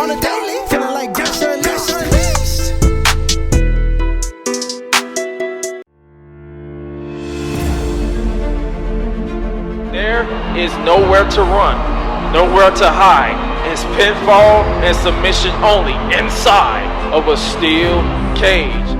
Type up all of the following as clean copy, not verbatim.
on a daily, feeling like Gresh unleashed. There is nowhere to run, nowhere to hide. It's pinfall and submission only inside of a steel cage.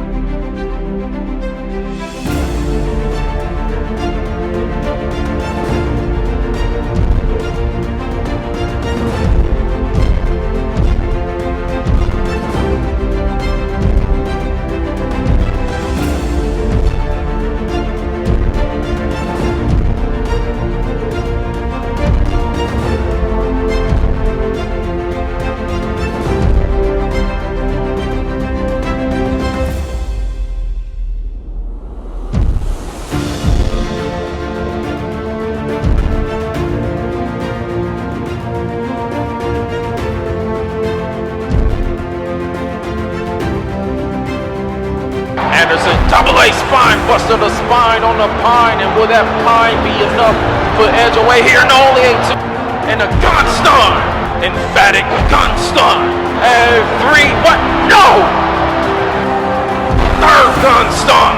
Double A spine buster, the spine on the pine, and will that pine be enough for Edge away here? And only a two, and a gun stun, emphatic gun stun, and three, what? No! Third gun stun.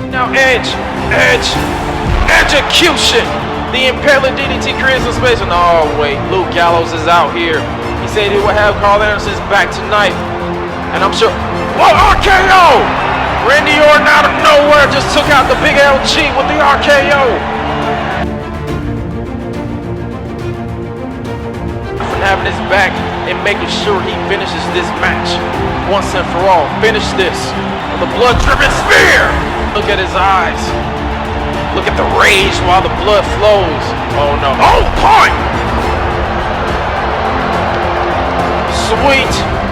Now execution. The Impaler DDT creates a space. And oh wait, Luke Gallows is out here. He said he would have Carl Anderson's back tonight. And I'm sure. Whoa, RKO! Randy Orton out of nowhere just took out the big LG with the RKO. From having his back and making sure he finishes this match once and for all. Finish this. The blood-driven spear. Look at his eyes. Look at the rage while the blood flows. Oh no. Oh, point!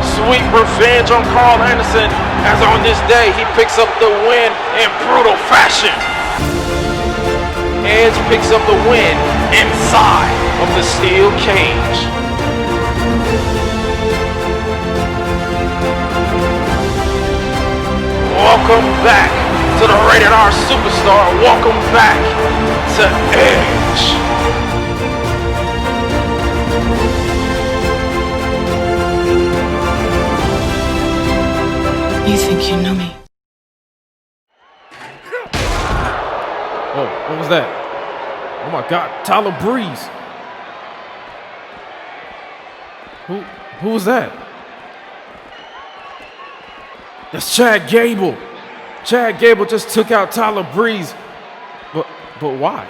Sweet revenge on Carl Anderson, as on this day he picks up the win in brutal fashion. Edge picks up the win inside of the steel cage. Welcome back to the Rated R Superstar. Welcome back to Edge. You think you know me? Oh, what was that? Oh my God, Tyler Breeze. Who was that? That's Chad Gable. Chad Gable just took out Tyler Breeze. But why?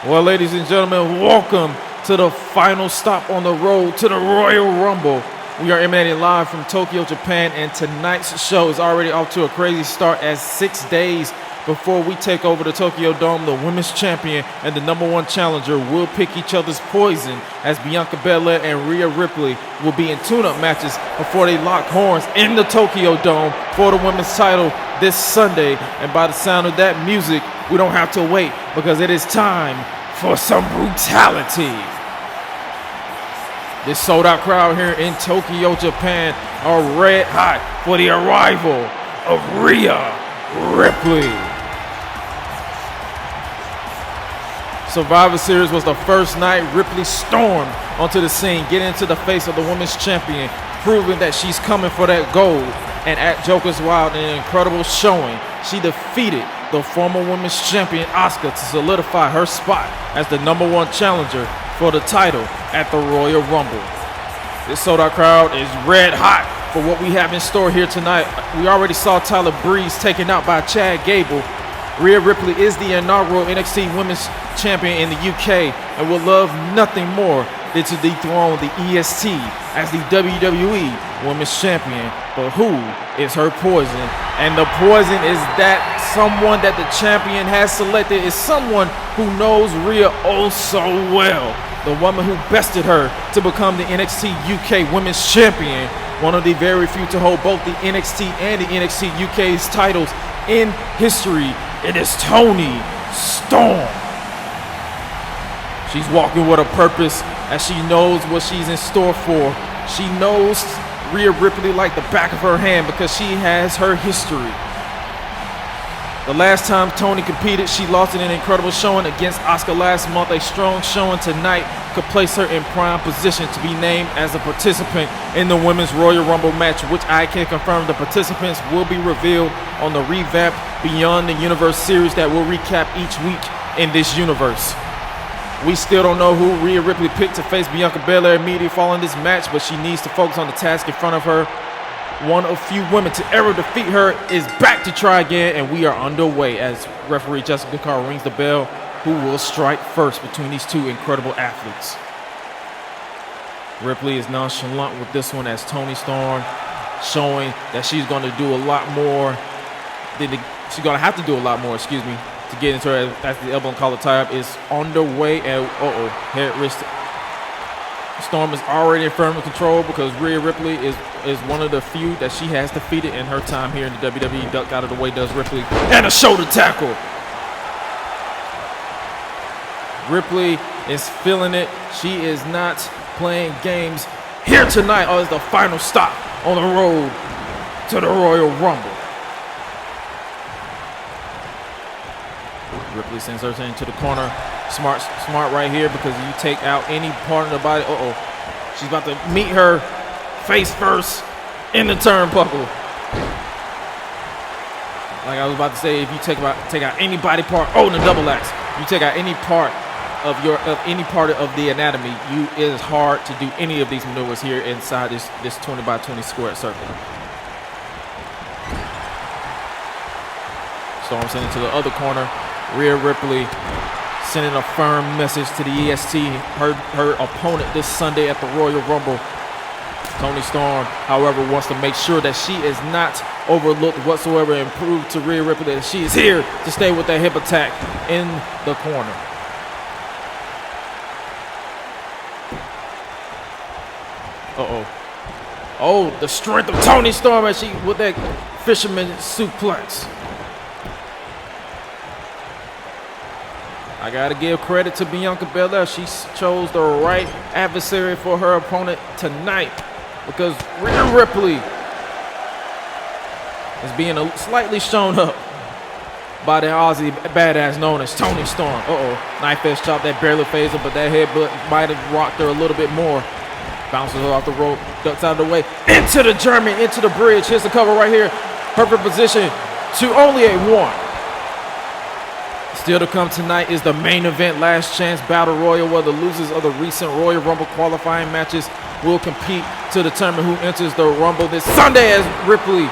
Well, ladies and gentlemen, welcome to the final stop on the road to the Royal Rumble. We are emanating live from Tokyo, Japan, and tonight's show is already off to a crazy start, as 6 days before we take over the Tokyo Dome, the women's champion and the #1 challenger will pick each other's poison, as Bianca Bella and Rhea Ripley will be in tune-up matches before they lock horns in the Tokyo Dome for the women's title this Sunday. And by the sound of that music, we don't have to wait, because it is time for some brutality. This sold-out crowd here in Tokyo, Japan are red hot for the arrival of Rhea Ripley. Survivor Series was the first night Ripley stormed onto the scene, getting into the face of the women's champion, proving that she's coming for that gold. And at Joker's Wild, in an incredible showing, she defeated the former women's champion Asuka to solidify her spot as the #1 challenger for the title at the Royal Rumble. This sold-out crowd is red hot for what we have in store here tonight. We already saw Tyler Breeze taken out by Chad Gable. Rhea Ripley is the inaugural NXT Women's Champion in the UK and would love nothing more than to dethrone the EST as the WWE Women's Champion. But who is her poison? And the poison is that someone that the champion has selected is someone who knows Rhea oh so well. The woman who bested her to become the NXT UK Women's Champion. One of the very few to hold both the NXT and the NXT UK's titles in history. It is Toni Storm. She's walking with a purpose, as she knows what she's in store for. She knows Rhea Ripley like the back of her hand because she has her history. The last time Toni competed, she lost in an incredible showing against Asuka last month. A strong showing tonight could place her in prime position to be named as a participant in the Women's Royal Rumble match, which I can confirm the participants will be revealed on the revamped Beyond the Universe series that will recap each week in this universe. We still don't know who Rhea Ripley picked to face Bianca Bella immediately following this match, but she needs to focus on the task in front of her. One of few women to ever defeat her is back to try again, and we are underway as referee Jessica Carr rings the bell. Who will strike first between these two incredible athletes? Ripley is nonchalant with this one as Toni Storm showing that she's going to do a lot more. She's going to have to do a lot more, to get into her as the elbow and collar tie-up is underway. And head wrist. Storm is already in firm control because Rhea Ripley is one of the few that she has defeated in her time here in the WWE. Ducked out of the way does Ripley, and a shoulder tackle. Ripley is feeling it. She is not playing games here tonight. It's the final stop on the road to the Royal Rumble. Ripley sends her into the corner. Smart right here because you take out any part of the body. She's about to meet her face first in the turnbuckle. Like I was about to say, if you take out any body part, the double axe. You take out any part of the anatomy, it is hard to do any of these maneuvers here inside this 20 by 20 square circle. Storm sent into the other corner. Rhea Ripley sending a firm message to the EST, her opponent this Sunday at the Royal Rumble. Toni Storm, however, wants to make sure that she is not overlooked whatsoever and prove to Rhea Ripley that she is here to stay with that hip attack in the corner. The strength of Toni Storm as she with that fisherman suplex. I gotta give credit to Bianca Bella. She chose the right adversary for her opponent tonight because Rhea Ripley is being slightly shown up by the Aussie badass known as Toni Storm. Knife edge chop that barely phased her, but that headbutt might have rocked her a little bit more. Bounces her off the rope, ducks out of the way, into the German, into the bridge. Here's the cover right here. Perfect position to only a 1. Still to come tonight is the main event, last chance battle royal, where the losers of the recent Royal Rumble qualifying matches will compete to determine who enters the Rumble this Sunday as Ripley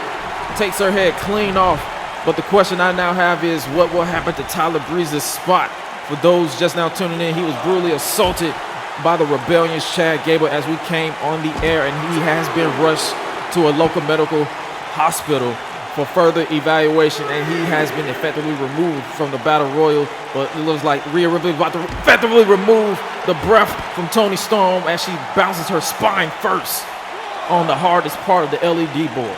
takes her head clean off. But the question I now have is, what will happen to Tyler Breeze's spot? For those just now tuning in, he was brutally assaulted by the rebellious Chad Gable as we came on the air, and he has been rushed to a local medical hospital for further evaluation, and he has been effectively removed from the Battle Royal. But it looks like Rhea Ripley is about to effectively remove the breath from Toni Storm as she bounces her spine first on the hardest part of the LED board.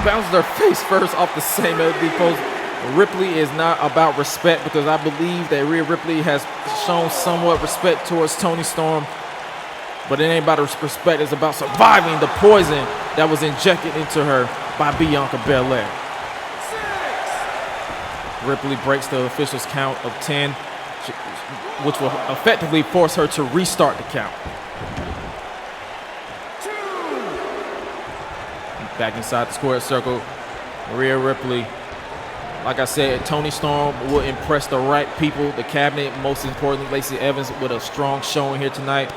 Bounces her face first off the same LED post. Ripley is not about respect because I believe that Rhea Ripley has shown somewhat respect towards Toni Storm. But it ain't about respect, it's about surviving the poison that was injected into her by Bianca Belair. Ripley breaks the official's count of 10, which will effectively force her to restart the count. Back inside the square circle, Rhea Ripley. Like I said, Toni Storm will impress the right people, the cabinet, most importantly, Lacey Evans with a strong showing here tonight.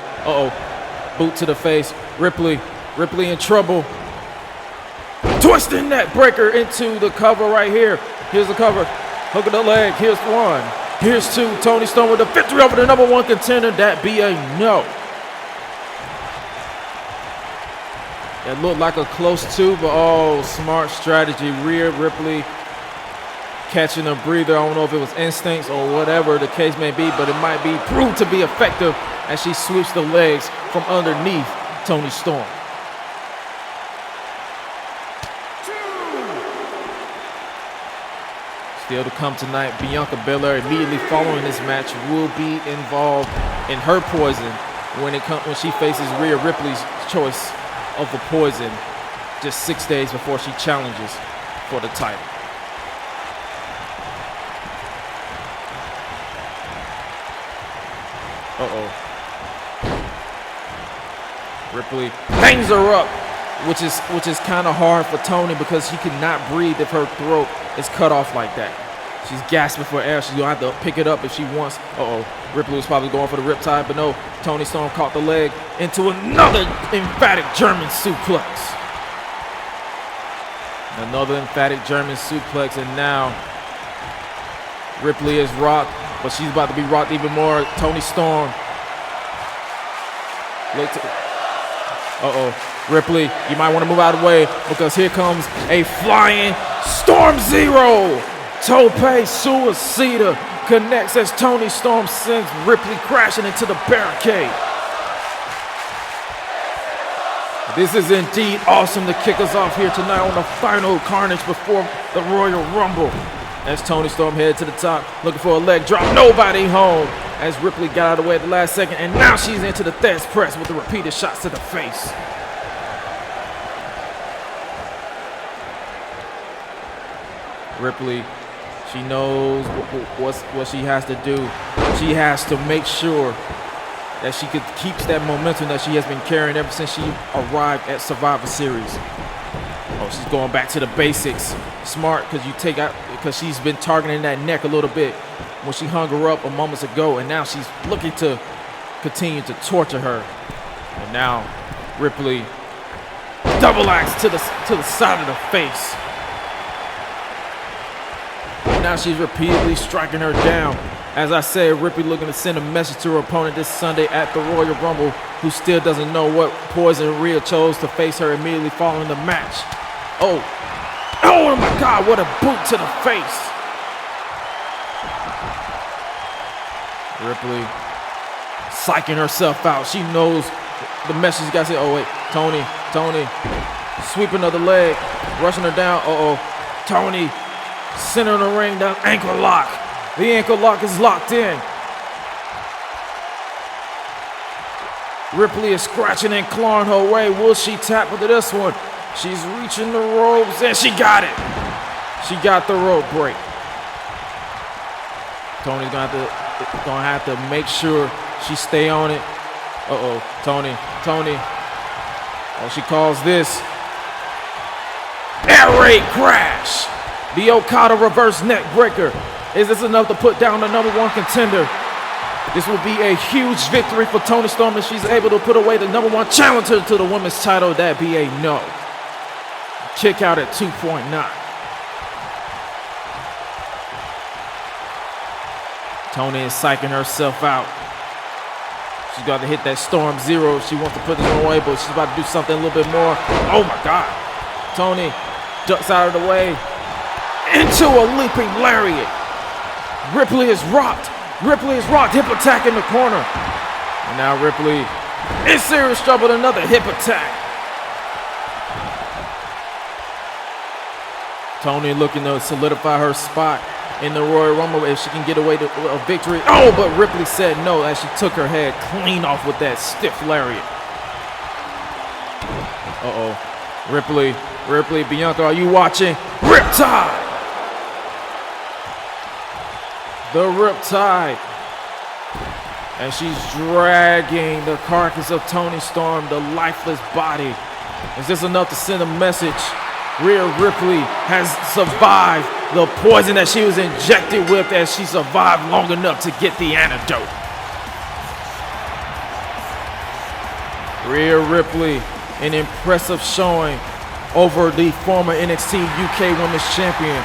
Boot to the face. Ripley in trouble. Twisting that breaker into the cover right here. Here's the cover. Hook of the leg. Here's 1. Here's 2. Toni Storm with the victory over the #1 contender. That be a no. It looked like a close 2, but smart strategy. Rhea Ripley catching a breather. I don't know if it was instincts or whatever the case may be, but it might be proved to be effective as she sweeps the legs from underneath Toni Storm. Still to come tonight, Bianca Bella immediately following this match will be involved in her poison when she faces Rhea Ripley's choice of the poison just 6 days before she challenges for the title. Ripley hangs her up, which is kind of hard for Toni because she cannot breathe if her throat is cut off like that. She's gasping for air. She's gonna have to pick it up if she wants. Ripley was probably going for the riptide, but no. Toni Storm caught the leg into another emphatic German suplex. Another emphatic German suplex, and now Ripley is rocked, but she's about to be rocked even more. Toni Storm. Ripley, you might want to move out of the way because here comes a flying Storm Zero. Tope Suicida connects as Toni Storm sends Ripley crashing into the barricade. This is indeed awesome to kick us off here tonight on the final Carnage before the Royal Rumble. As Toni Storm headed to the top, looking for a leg drop, nobody home. As Ripley got out of the way at the last second, and now she's into the Thez press with the repeated shots to the face. Ripley, she knows what she has to do. She has to make sure that she keeps that momentum that she has been carrying ever since she arrived at Survivor Series. She's going back to the basics. Smart, because she's been targeting that neck a little bit when she hung her up a moment ago, and now she's looking to continue to torture her. And now Ripley, double axe to the side of the face. And now she's repeatedly striking her down. As I said, Ripley looking to send a message to her opponent this Sunday at the Royal Rumble, who still doesn't know what poison Rhea chose to face her immediately following the match. Oh my God, what a boot to the face. Ripley psyching herself out. She knows the message got to say, oh wait, Toni, sweeping of the leg, rushing her down. Toni, center of the ring, down, ankle lock. The ankle lock is locked in. Ripley is scratching and clawing her way. Will she tap into this one? She's reaching the ropes, and she got it. She got the rope break. Toni's gonna have to make sure she stay on it. Toni. She calls this air raid crash. The Okada reverse neck breaker. Is this enough to put down the #1 contender? This will be a huge victory for Toni Storm if she's able to put away the #1 challenger to the women's title. That'd be a no. Kick out at 2.9. Toni is psyching herself out. She's got to hit that Storm Zero if she wants to put this away, but she's about to do something a little bit more. Oh my God. Toni ducks out of the way into a leaping lariat. Ripley is rocked. Hip attack in the corner. And now Ripley in serious trouble with another hip attack. Toni looking to solidify her spot in the Royal Rumble if she can get away to a victory. But Ripley said no as she took her head clean off with that stiff lariat. Ripley, Bianca, are you watching? Riptide! The Riptide. And she's dragging the carcass of Toni Storm, the lifeless body. Is this enough to send a message? Rhea Ripley has survived the poison that she was injected with as she survived long enough to get the antidote. Rhea Ripley, an impressive showing over the former NXT UK Women's Champion.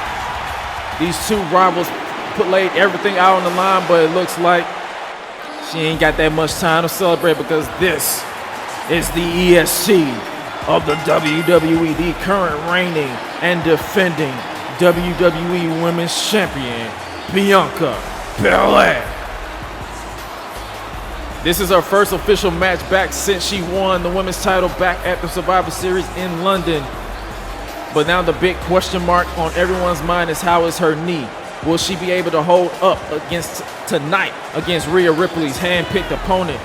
These two rivals laid everything out on the line, but it looks like she ain't got that much time to celebrate because this is the ESC of the WWE, the current reigning and defending WWE Women's Champion, Bianca Bella. This is her first official match back since she won the women's title back at the Survivor Series in London. But now the big question mark on everyone's mind is how is her knee? Will she be able to hold up against tonight against Rhea Ripley's hand-picked opponent?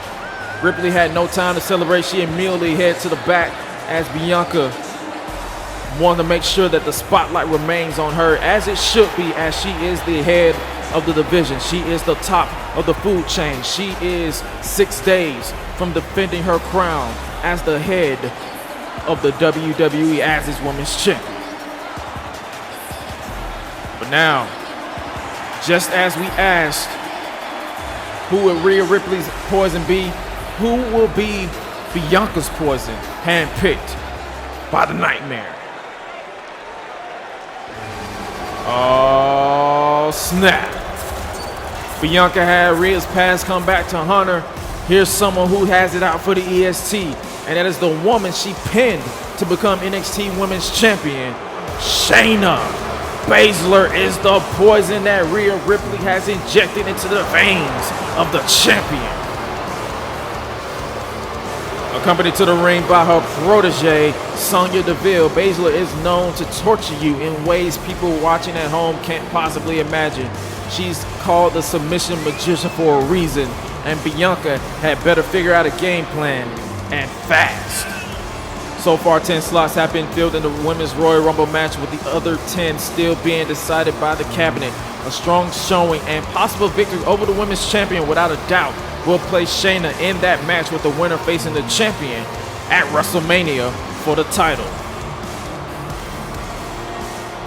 Ripley had no time to celebrate. She immediately heads to the back as Bianca wanted to make sure that the spotlight remains on her, as it should be, as she is the head of the division. She is the top of the food chain. She is 6 days from defending her crown as the head of the WWE as its women's champion. But now, just as we asked, who will Rhea Ripley's poison be? Who will be Bianca's poison, handpicked by the Nightmare? Oh, snap. Bianca had Rhea's past come back to haunt her. Here's someone who has it out for the EST, and that is the woman she pinned to become NXT Women's Champion, Shayna Baszler is the poison that Rhea Ripley has injected into the veins of the champion. Accompanied to the ring by her protege, Sonya Deville, Baszler is known to torture you in ways people watching at home can't possibly imagine. She's called the submission magician for a reason, and Bianca had better figure out a game plan, and fast. So far, 10 slots have been filled in the Women's Royal Rumble match, with the other 10 still being decided by the cabinet. A strong showing and possible victory over the Women's Champion, without a doubt, will place Shayna in that match, with the winner facing the champion at WrestleMania for the title.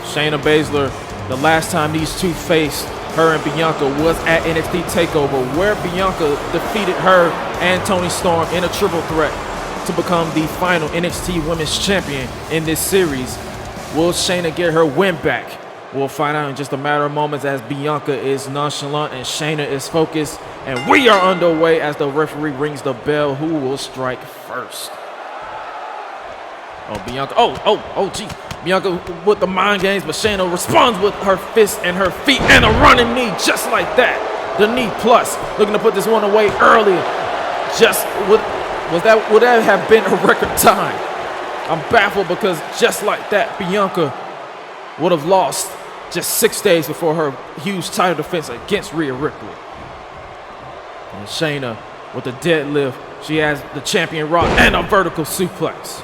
Shayna Baszler, the last time these two faced, her and Bianca, was at NXT TakeOver, where Bianca defeated her and Toni Storm in a triple threat to become the final NXT Women's Champion in this series. Will Shayna get her win back? We'll find out in just a matter of moments, as Bianca is nonchalant and Shayna is focused. And we are underway as the referee rings the bell. Who will strike first? Oh, Bianca. Gee. Bianca with the mind games, but Shayna responds with her fist and her feet and a running knee, just like that. The knee plus, looking to put this one away early. Would that have been a record time? I'm baffled, because just like that, Bianca would have lost just 6 days before her huge title defense against Rhea Ripley. And Shayna with the deadlift, she has the champion rock and a vertical suplex.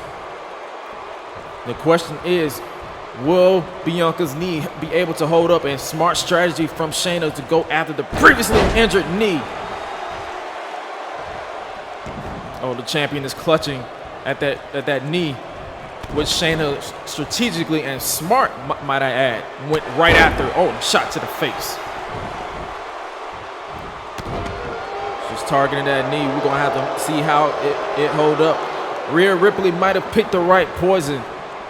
The question is, will Bianca's knee be able to hold up? And smart strategy from Shayna to go after the previously injured knee. Oh, the champion is clutching at that knee, which Shayna strategically and smart, might I add, went right after. Oh, shot to the face. She's targeting that knee. We're going to have to see how it hold up. Rhea Ripley might have picked the right poison,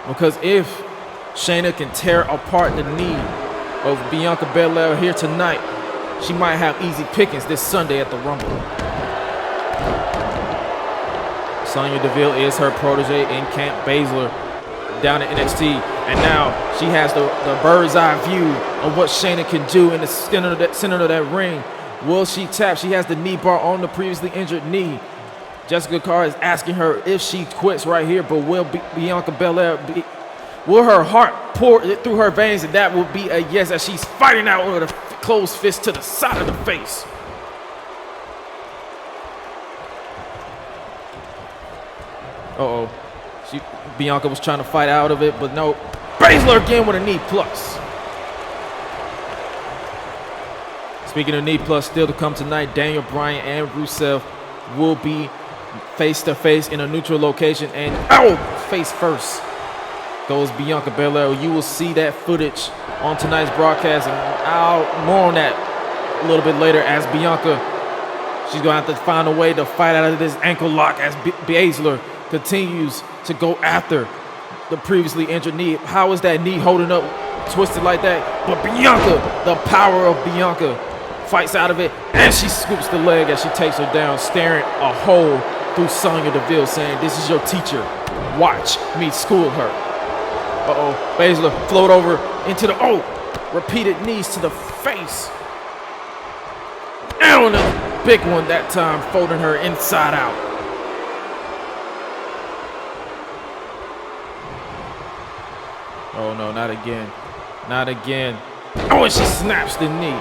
because if Shayna can tear apart the knee of Bianca Belair here tonight, she might have easy pickings this Sunday at the Rumble. Sonya Deville is her protege in Camp Baszler down at NXT, and now she has the bird's eye view of what Shayna can do in the center of that ring. Will she tap? She has the knee bar on the previously injured knee. Jessica Carr is asking her if she quits right here, but will Bianca Belair will her heart pour through her veins? And that will be a yes, as she's fighting out with a closed fist to the side of the face. Bianca was trying to fight out of it, but no. Baszler again with a knee plus. Speaking of knee plus, still to come tonight, Daniel Bryan and Rusev will be face to face in a neutral location, and face first goes Bianca Belair. You will see that footage on tonight's broadcast, and more on that a little bit later, as Bianca, she's gonna have to find a way to fight out of this ankle lock as Baszler continues to go after the previously injured knee. How is that knee holding up, twisted like that? But Bianca, the power of Bianca, fights out of it, and she scoops the leg as she takes her down, staring a hole through Sonya Deville, saying, "This is your teacher. Watch me school her." Baszler float over into the, repeated knees to the face. And a big one that time, folding her inside out. Oh no, not again. Not again. Oh, and she snaps the knee.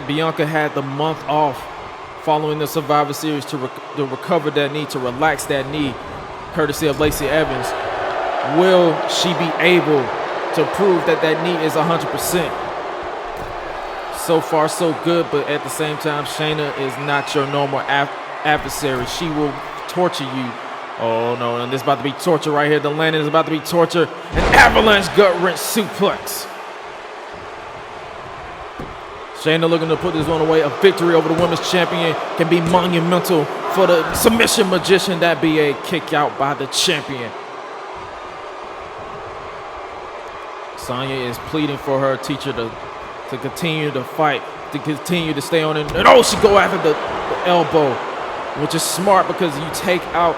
Bianca had the month off following the Survivor Series to recover that knee, to relax that knee, courtesy of Lacey Evans. Will she be able to prove that that knee is 100%? So far, so good, but at the same time, Shayna is not your normal adversary. She will torture you. Oh, no, and this is about to be torture right here. The landing is about to be torture. An avalanche gut-wrench suplex. Shayna looking to put this one away. A victory over the women's champion can be monumental for the submission magician. That be a kick out by the champion. Sonya is pleading for her teacher to continue to fight, to continue to stay on it. And oh, she go after the elbow, which is smart because you take out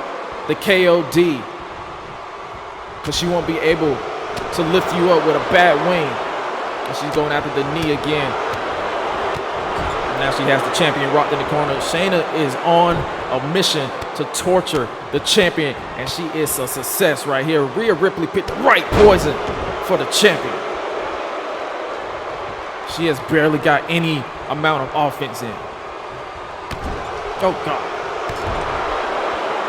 the KOD, because she won't be able to lift you up with a bad wing. And she's going after the knee again. And now she has the champion rocked in the corner. Shayna is on a mission to torture the champion, and she is a success right here. Rhea Ripley picked the right poison for the champion. She has barely got any amount of offense in. Oh, God.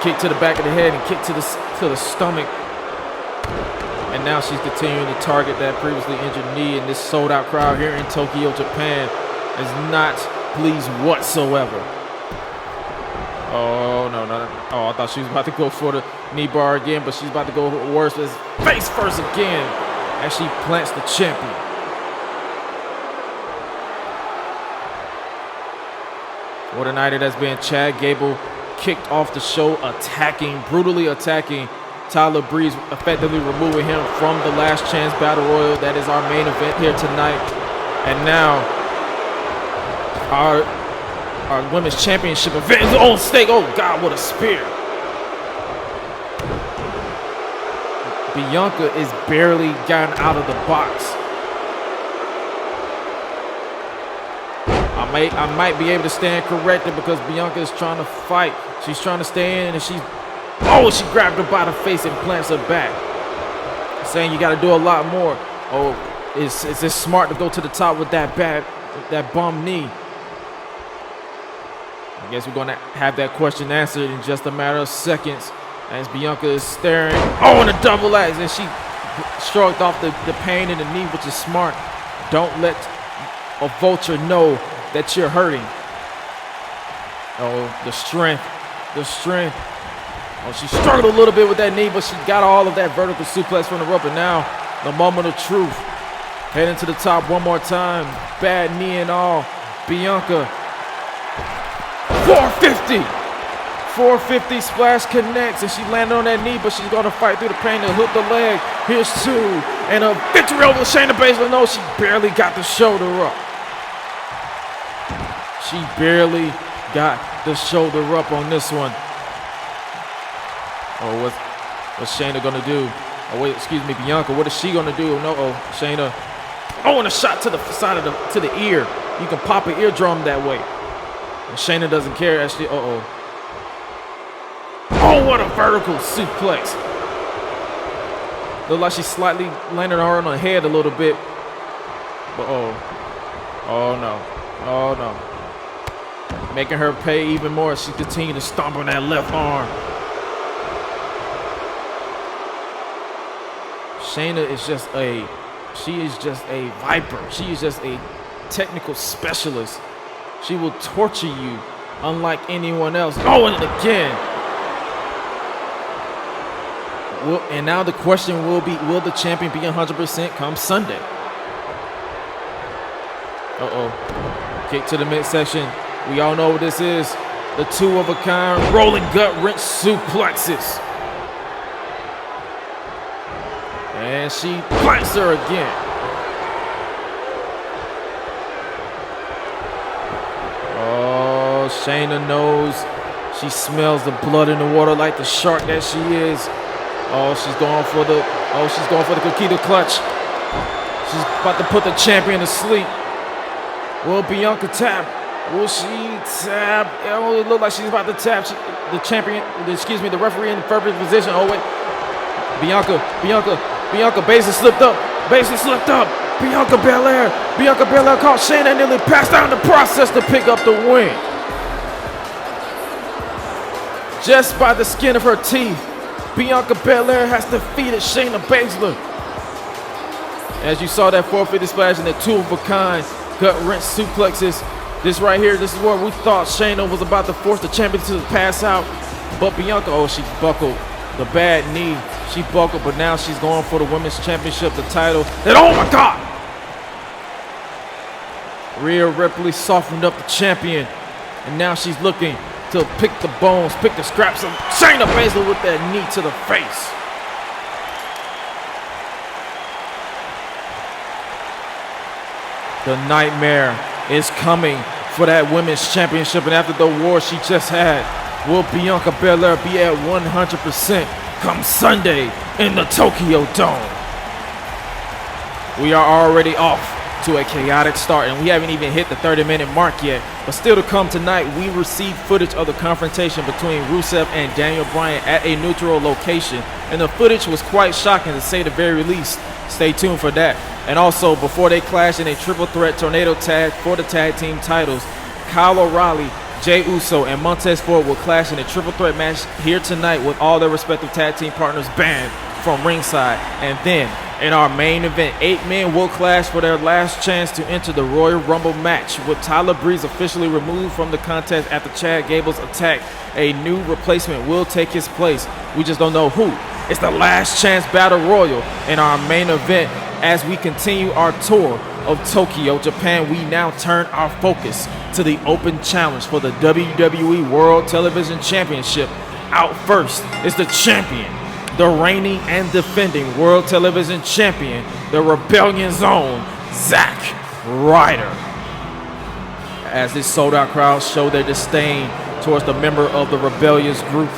Kick to the back of the head and kick to the stomach. And now she's continuing to target that previously injured knee, and this sold-out crowd here in Tokyo, Japan is not pleased whatsoever. Oh, no. Oh, I thought she was about to go for the knee bar again, but she's about to go worse. It's face first again as she plants the champion. What a night it has been. Chad Gable kicked off the show, brutally attacking Tyler Breeze, effectively removing him from the Last Chance Battle Royal. That is our main event here tonight. And now our women's championship event is on stake. Oh, God, what a spear. Bianca is barely gotten out of the box. I might be able to stand corrected because Bianca is trying to fight. She's trying to stay in, and she grabbed her by the face and plants her back, saying you got to do a lot more. Oh, is it smart to go to the top with that bum knee? I guess we're going to have that question answered in just a matter of seconds as Bianca is staring. Oh, and a double axe, and she shrugged off the pain in the knee, which is smart. Don't let a vulture know that you're hurting. Oh, the strength. Oh, she struggled a little bit with that knee, but she got all of that vertical suplex from the rope, and now the moment of truth. Heading to the top one more time. Bad knee and all. Bianca. 450 splash connects, and she landed on that knee, but she's going to fight through the pain to hook the leg. Here's two, and a victory over Shayna Baszler. No, she barely got the shoulder up. She barely got the shoulder up on this one. Oh, what's Shayna gonna do? Oh wait, excuse me, Bianca. What is she gonna do? No, Shayna. Oh, and a shot to the side of to the ear. You can pop an eardrum that way. And Shayna doesn't care. Actually, oh, what a vertical suplex. Looked like she slightly landed her on her head a little bit. But oh no. Making her pay even more as she continued to stomp on that left arm. Shayna is just a viper. She is just a technical specialist. She will torture you unlike anyone else. Oh, and again. And now the question will be, will the champion be 100% come Sunday? Kick to the midsection. We all know what this is. The two-of-a-kind rolling gut-wrench suplexes. And she plants her again. Oh, Shayna knows. She smells the blood in the water like the shark that she is. Oh, she's going for the Coquina clutch. She's about to put the champion to sleep. Will Bianca tap? Will she tap? Oh, it looked like she's about to tap the champion. The referee in the perfect position. Oh wait, Bianca, Basin slipped up. Bianca Belair caught Shayna and nearly passed out in the process to pick up the win. Just by the skin of her teeth, Bianca Belair has defeated Shayna Baszler. As you saw that 450 splash and the two-of-a-kind gut-wrench suplexes. This right here, this is where we thought Shayna was about to force the champion to pass out. But Bianca, oh, she buckled. The bad knee, she buckled, but now she's going for the women's championship, the title. And oh my God! Rhea Ripley softened up the champion. And now she's looking to pick the bones, pick the scraps of Shayna Baszler with that knee to the face. The nightmare is coming for that women's championship, and after the war she just had, will Bianca Belair be at 100% come Sunday in the Tokyo Dome? We are already off to a chaotic start, and we haven't even hit the 30-minute mark yet. But still to come tonight, we received footage of the confrontation between Rusev and Daniel Bryan at a neutral location, and the footage was quite shocking to say the very least. Stay tuned for that. And also, before they clash in a triple threat tornado tag for the tag team titles, Kyle O'Reilly, Jey Uso, and Montez Ford will clash in a triple threat match here tonight with all their respective tag team partners banned from ringside. And then, in our main event, 8 men will clash for their last chance to enter the Royal Rumble match. With Tyler Breeze officially removed from the contest after Chad Gable's attack, a new replacement will take his place. We just don't know who. It's the last chance battle royal in our main event. As we continue our tour of Tokyo, Japan, we now turn our focus to the open challenge for the WWE World Television Championship. Out first is the champion, the reigning and defending World Television Champion, the Rebellion's own Zack Ryder. As this sold-out crowd showed their disdain towards the member of the Rebellion's group,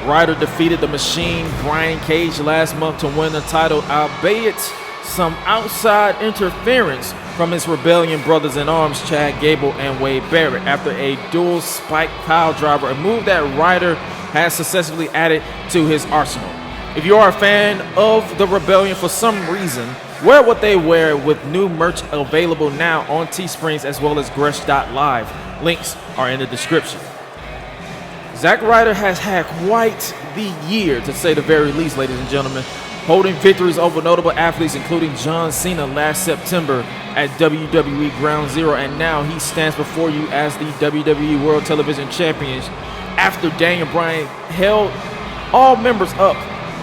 Ryder defeated the Machine, Brian Cage, last month to win the title, albeit some outside interference from his Rebellion brothers-in-arms, Chad Gable and Wade Barrett, after a dual spike pile driver, a move that Ryder has successfully added to his arsenal. If you are a fan of the Rebellion for some reason, wear what they wear with new merch available now on Teesprings as well as Gresh.live. Links are in the description. Zack Ryder has had quite the year, to say the very least, ladies and gentlemen, holding victories over notable athletes including John Cena last September at WWE Ground Zero, and now he stands before you as the WWE World Television Champion after Daniel Bryan held all members up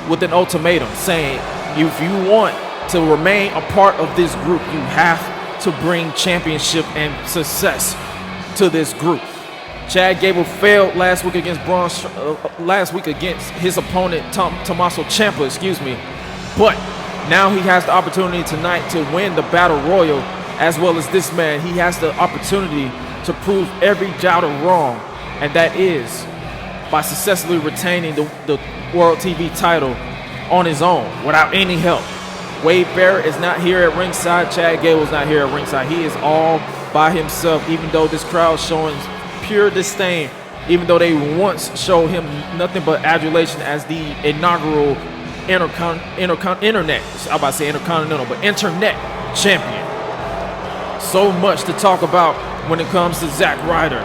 with an ultimatum saying, if you want to remain a part of this group, you have to bring championship and success to this group. Chad Gable failed last week against his opponent Tommaso Ciampa, but now he has the opportunity tonight to win the Battle Royal, as well as this man. He has the opportunity to prove every doubter wrong, and that is by successfully retaining the World TV title on his own without any help. Wade Barrett is not here at ringside. Chad Gable is not here at ringside. He is all by himself, even though this crowd showing pure disdain, even though they once showed him nothing but adulation as the inaugural internet champion. So much to talk about when it comes to Zack Ryder.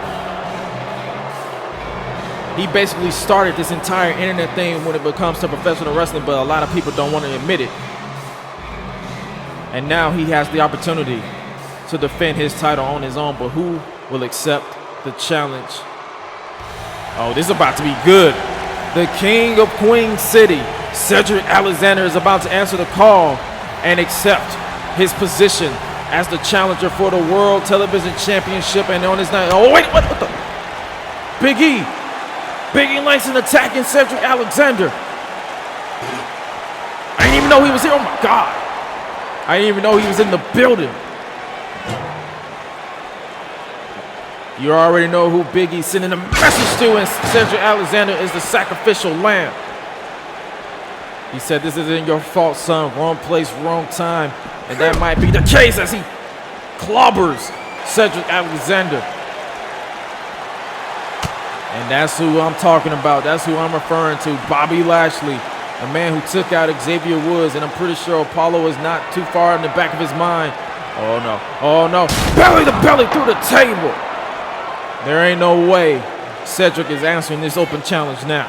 He basically started this entire internet thing when it comes to professional wrestling, but a lot of people don't want to admit it. And now he has the opportunity to defend his title on his own, but who will accept the challenge? Oh, this is about to be good. The King of Queen City, Cedric Alexander, is about to answer the call and accept his position as the challenger for the World Television Championship. And on his night, oh wait, what the? Big E Langston attacking Cedric Alexander. I didn't even know he was here. Oh my God. I didn't even know he was in the building. You already know who Big E's sending a message to, and Cedric Alexander is the sacrificial lamb. He said, "This isn't your fault, son. Wrong place, wrong time." And that might be the case as he clobbers Cedric Alexander. And that's who I'm talking about. That's who I'm referring to. Bobby Lashley, a man who took out Xavier Woods, and I'm pretty sure Apollo is not too far in the back of his mind. Oh no, oh no. Belly to belly through the table. There ain't no way Cedric is answering this open challenge now.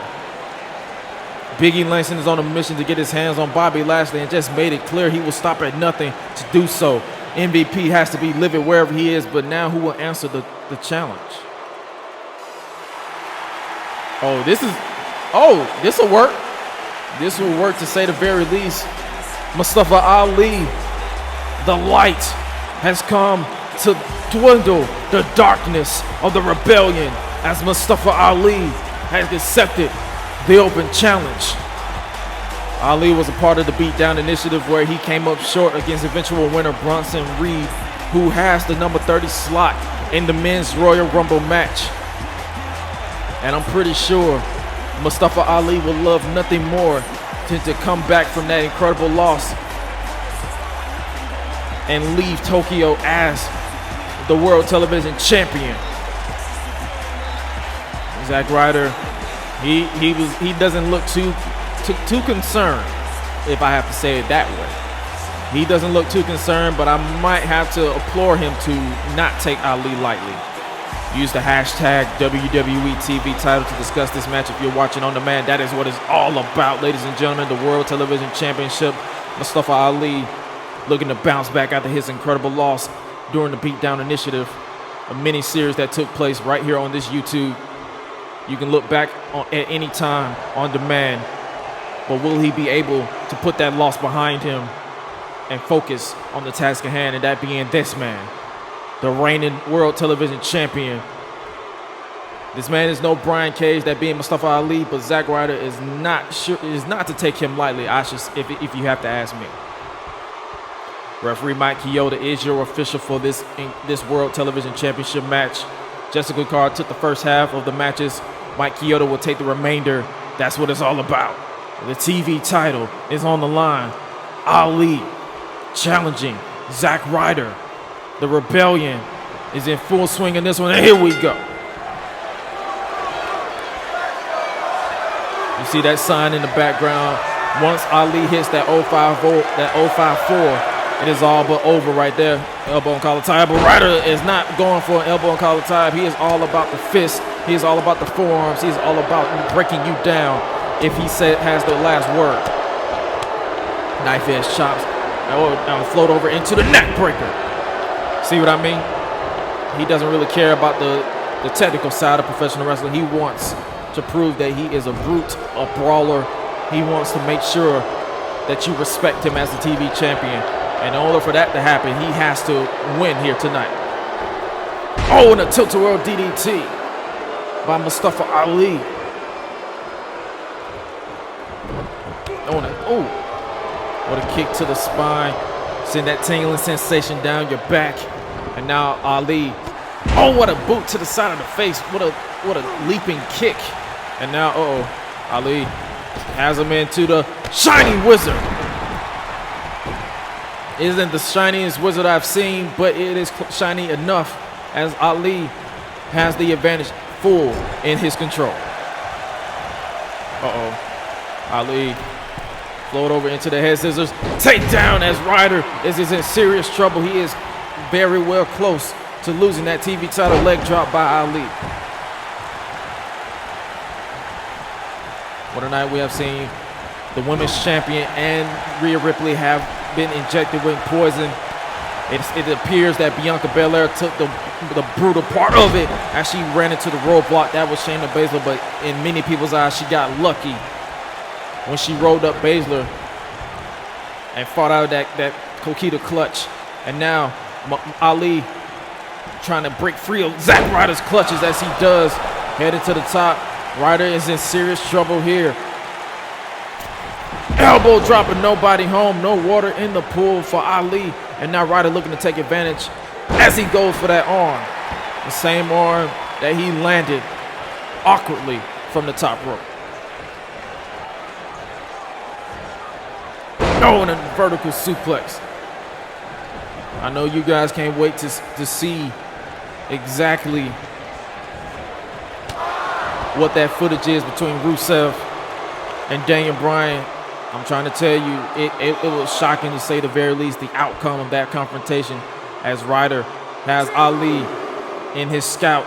Biggie Langston is on a mission to get his hands on Bobby Lashley and just made it clear he will stop at nothing to do so. MVP has to be livid wherever he is, but now who will answer the challenge? Oh, this will work. This will work to say the very least. Mustafa Ali, the light has come to dwindle the darkness of the rebellion as Mustafa Ali has accepted the open challenge. Ali was a part of the Beatdown Initiative where he came up short against eventual winner Bronson Reed, who has the number 30 slot in the men's Royal Rumble match. And I'm pretty sure Mustafa Ali will love nothing more than to come back from that incredible loss and leave Tokyo as the World Television Champion. Zack Ryder, he doesn't look too concerned, if I have to say it that way. He doesn't look too concerned, but I might have to implore him to not take Ali lightly. Use the hashtag WWE TV title to discuss this match if you're watching on demand. That is what it's all about, ladies and gentlemen. The World Television Championship. Mustafa Ali looking to bounce back after his incredible loss during the Beatdown Initiative, a mini-series that took place right here on this YouTube. You can look back at any time on demand, but will he be able to put that loss behind him and focus on the task at hand, and that being this man, the reigning World Television Champion. This man is no Brian Cage, that being Mustafa Ali, but Zack Ryder is not to take him lightly, if you have to ask me. Referee Mike Chioda is your official for this World Television Championship match. Jessica Carr took the first half of the matches. Mike Chioda will take the remainder. That's what it's all about. The TV title is on the line. Ali challenging Zack Ryder. The rebellion is in full swing in this one, and here we go. You see that sign in the background. Once Ali hits that 054, it is all but over right there. Elbow and collar tie, but Ryder is not going for an elbow and collar tie. He is all about the fist. He is all about the forearms. He is all about breaking you down if he has the last word. Knife edge chops. Now float over into the neck breaker. See what I mean? He doesn't really care about the technical side of professional wrestling. He wants to prove that he is a brute, a brawler. He wants to make sure that you respect him as the TV champion. And in order for that to happen, he has to win here tonight. Oh, and a tilt-a-whirl DDT by Mustafa Ali. Oh, what a kick to the spine. Send that tingling sensation down your back. And now Ali. Oh, what a boot to the side of the face. What a leaping kick. And now, Ali has him into the Shining Wizard. Isn't the shiniest wizard I've seen, but it is shiny enough as Ali has the advantage full in his control. Ali float over into the head scissors. Take down as Ryder is in serious trouble. He is very well close to losing that TV title. Leg drop by Ali. What a night we have seen. The women's champion and Rhea Ripley have been injected with poison. It appears that Bianca Bella took the brutal part of it as she ran into the roadblock. That was Shayna Baszler, but in many people's eyes, she got lucky when she rolled up Baszler and fought out of that Coquita clutch. And now Ali trying to break free of Zack Ryder's clutches as he does, headed to the top. Ryder is in serious trouble here. Elbow dropping, nobody home, no water in the pool for Ali. And now Ryder looking to take advantage as he goes for that arm. The same arm that he landed awkwardly from the top rope. Oh, and a vertical suplex. I know you guys can't wait to see exactly what that footage is between Rusev and Daniel Bryan. I'm trying to tell you, it was shocking to say the very least, the outcome of that confrontation, as Ryder has Ali in his scout.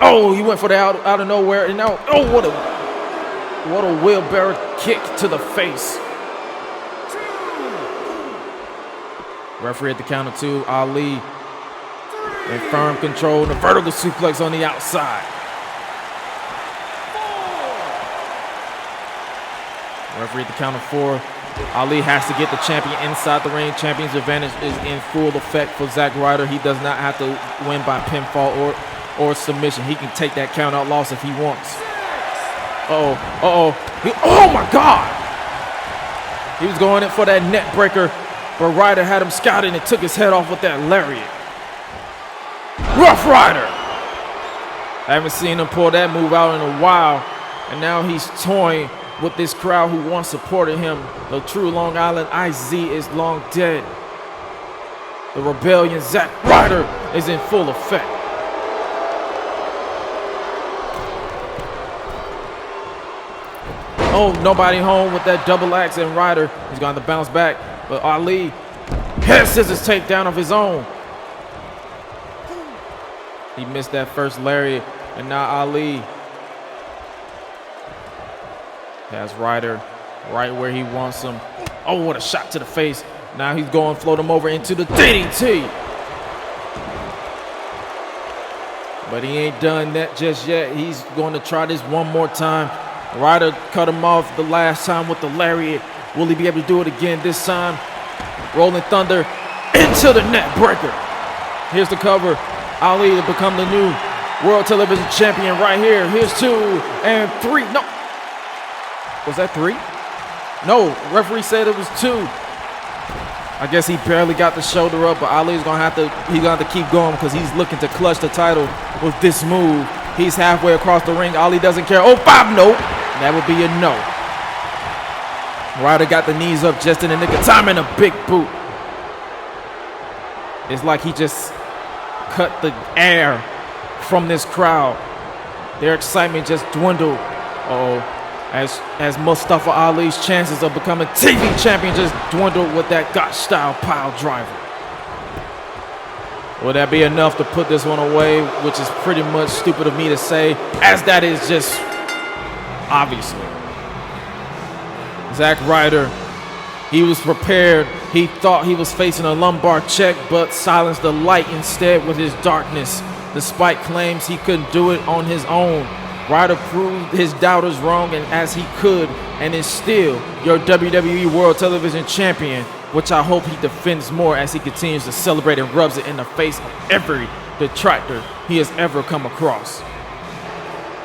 Oh, he went for the out of nowhere, and now, oh, what a wheelbarrow kick to the face. Referee at the count of 2. Ali in firm control, and a vertical suplex on the outside. Referee at the count of 4. Ali has to get the champion inside the ring. Champion's advantage is in full effect for Zack Ryder. He does not have to win by pinfall or submission. He can take that count out loss if he wants. Oh my God! He was going in for that net breaker, but Ryder had him scouted and took his head off with that lariat. Rough Ryder! I haven't seen him pull that move out in a while, and now he's toying with this crowd who once supported him. The true Long Island IZ is long dead. The rebellion Zack Ryder is in full effect. Oh, nobody home with that double axe, and Ryder is going to bounce back. But Ali, head scissors takedown of his own. He missed that first lariat, and now Ali has Ryder right where he wants him. Oh, what a shot to the face. Now he's going to float him over into the DDT. But he ain't done that just yet. He's going to try this one more time. Ryder cut him off the last time with the lariat. Will he be able to do it again this time? Rolling Thunder into the net breaker. Here's the cover. Ali to become the new World Television Champion right here. Here's 2 and 3. No. Was that 3? No, referee said it was 2. I guess he barely got the shoulder up, but Ali's gonna have to keep going because he's looking to clutch the title with this move. He's halfway across the ring. Ali doesn't care. Oh, 5, no. That would be a no. Ryder got the knees up just in the nick of time, and a big boot. It's like he just cut the air from this crowd. Their excitement just dwindled. As Mustafa Ali's chances of becoming TV champion just dwindled with that Gotch-style pile driver. Will that be enough to put this one away, which is pretty much stupid of me to say, as that is just obviously. Zack Ryder, he was prepared. He thought he was facing a lumbar check, but silenced the light instead with his darkness. Despite claims he couldn't do it on his own, Ryder proved his doubters wrong, and as he could, and is still your WWE World Television Champion, which I hope he defends more as he continues to celebrate and rubs it in the face of every detractor he has ever come across.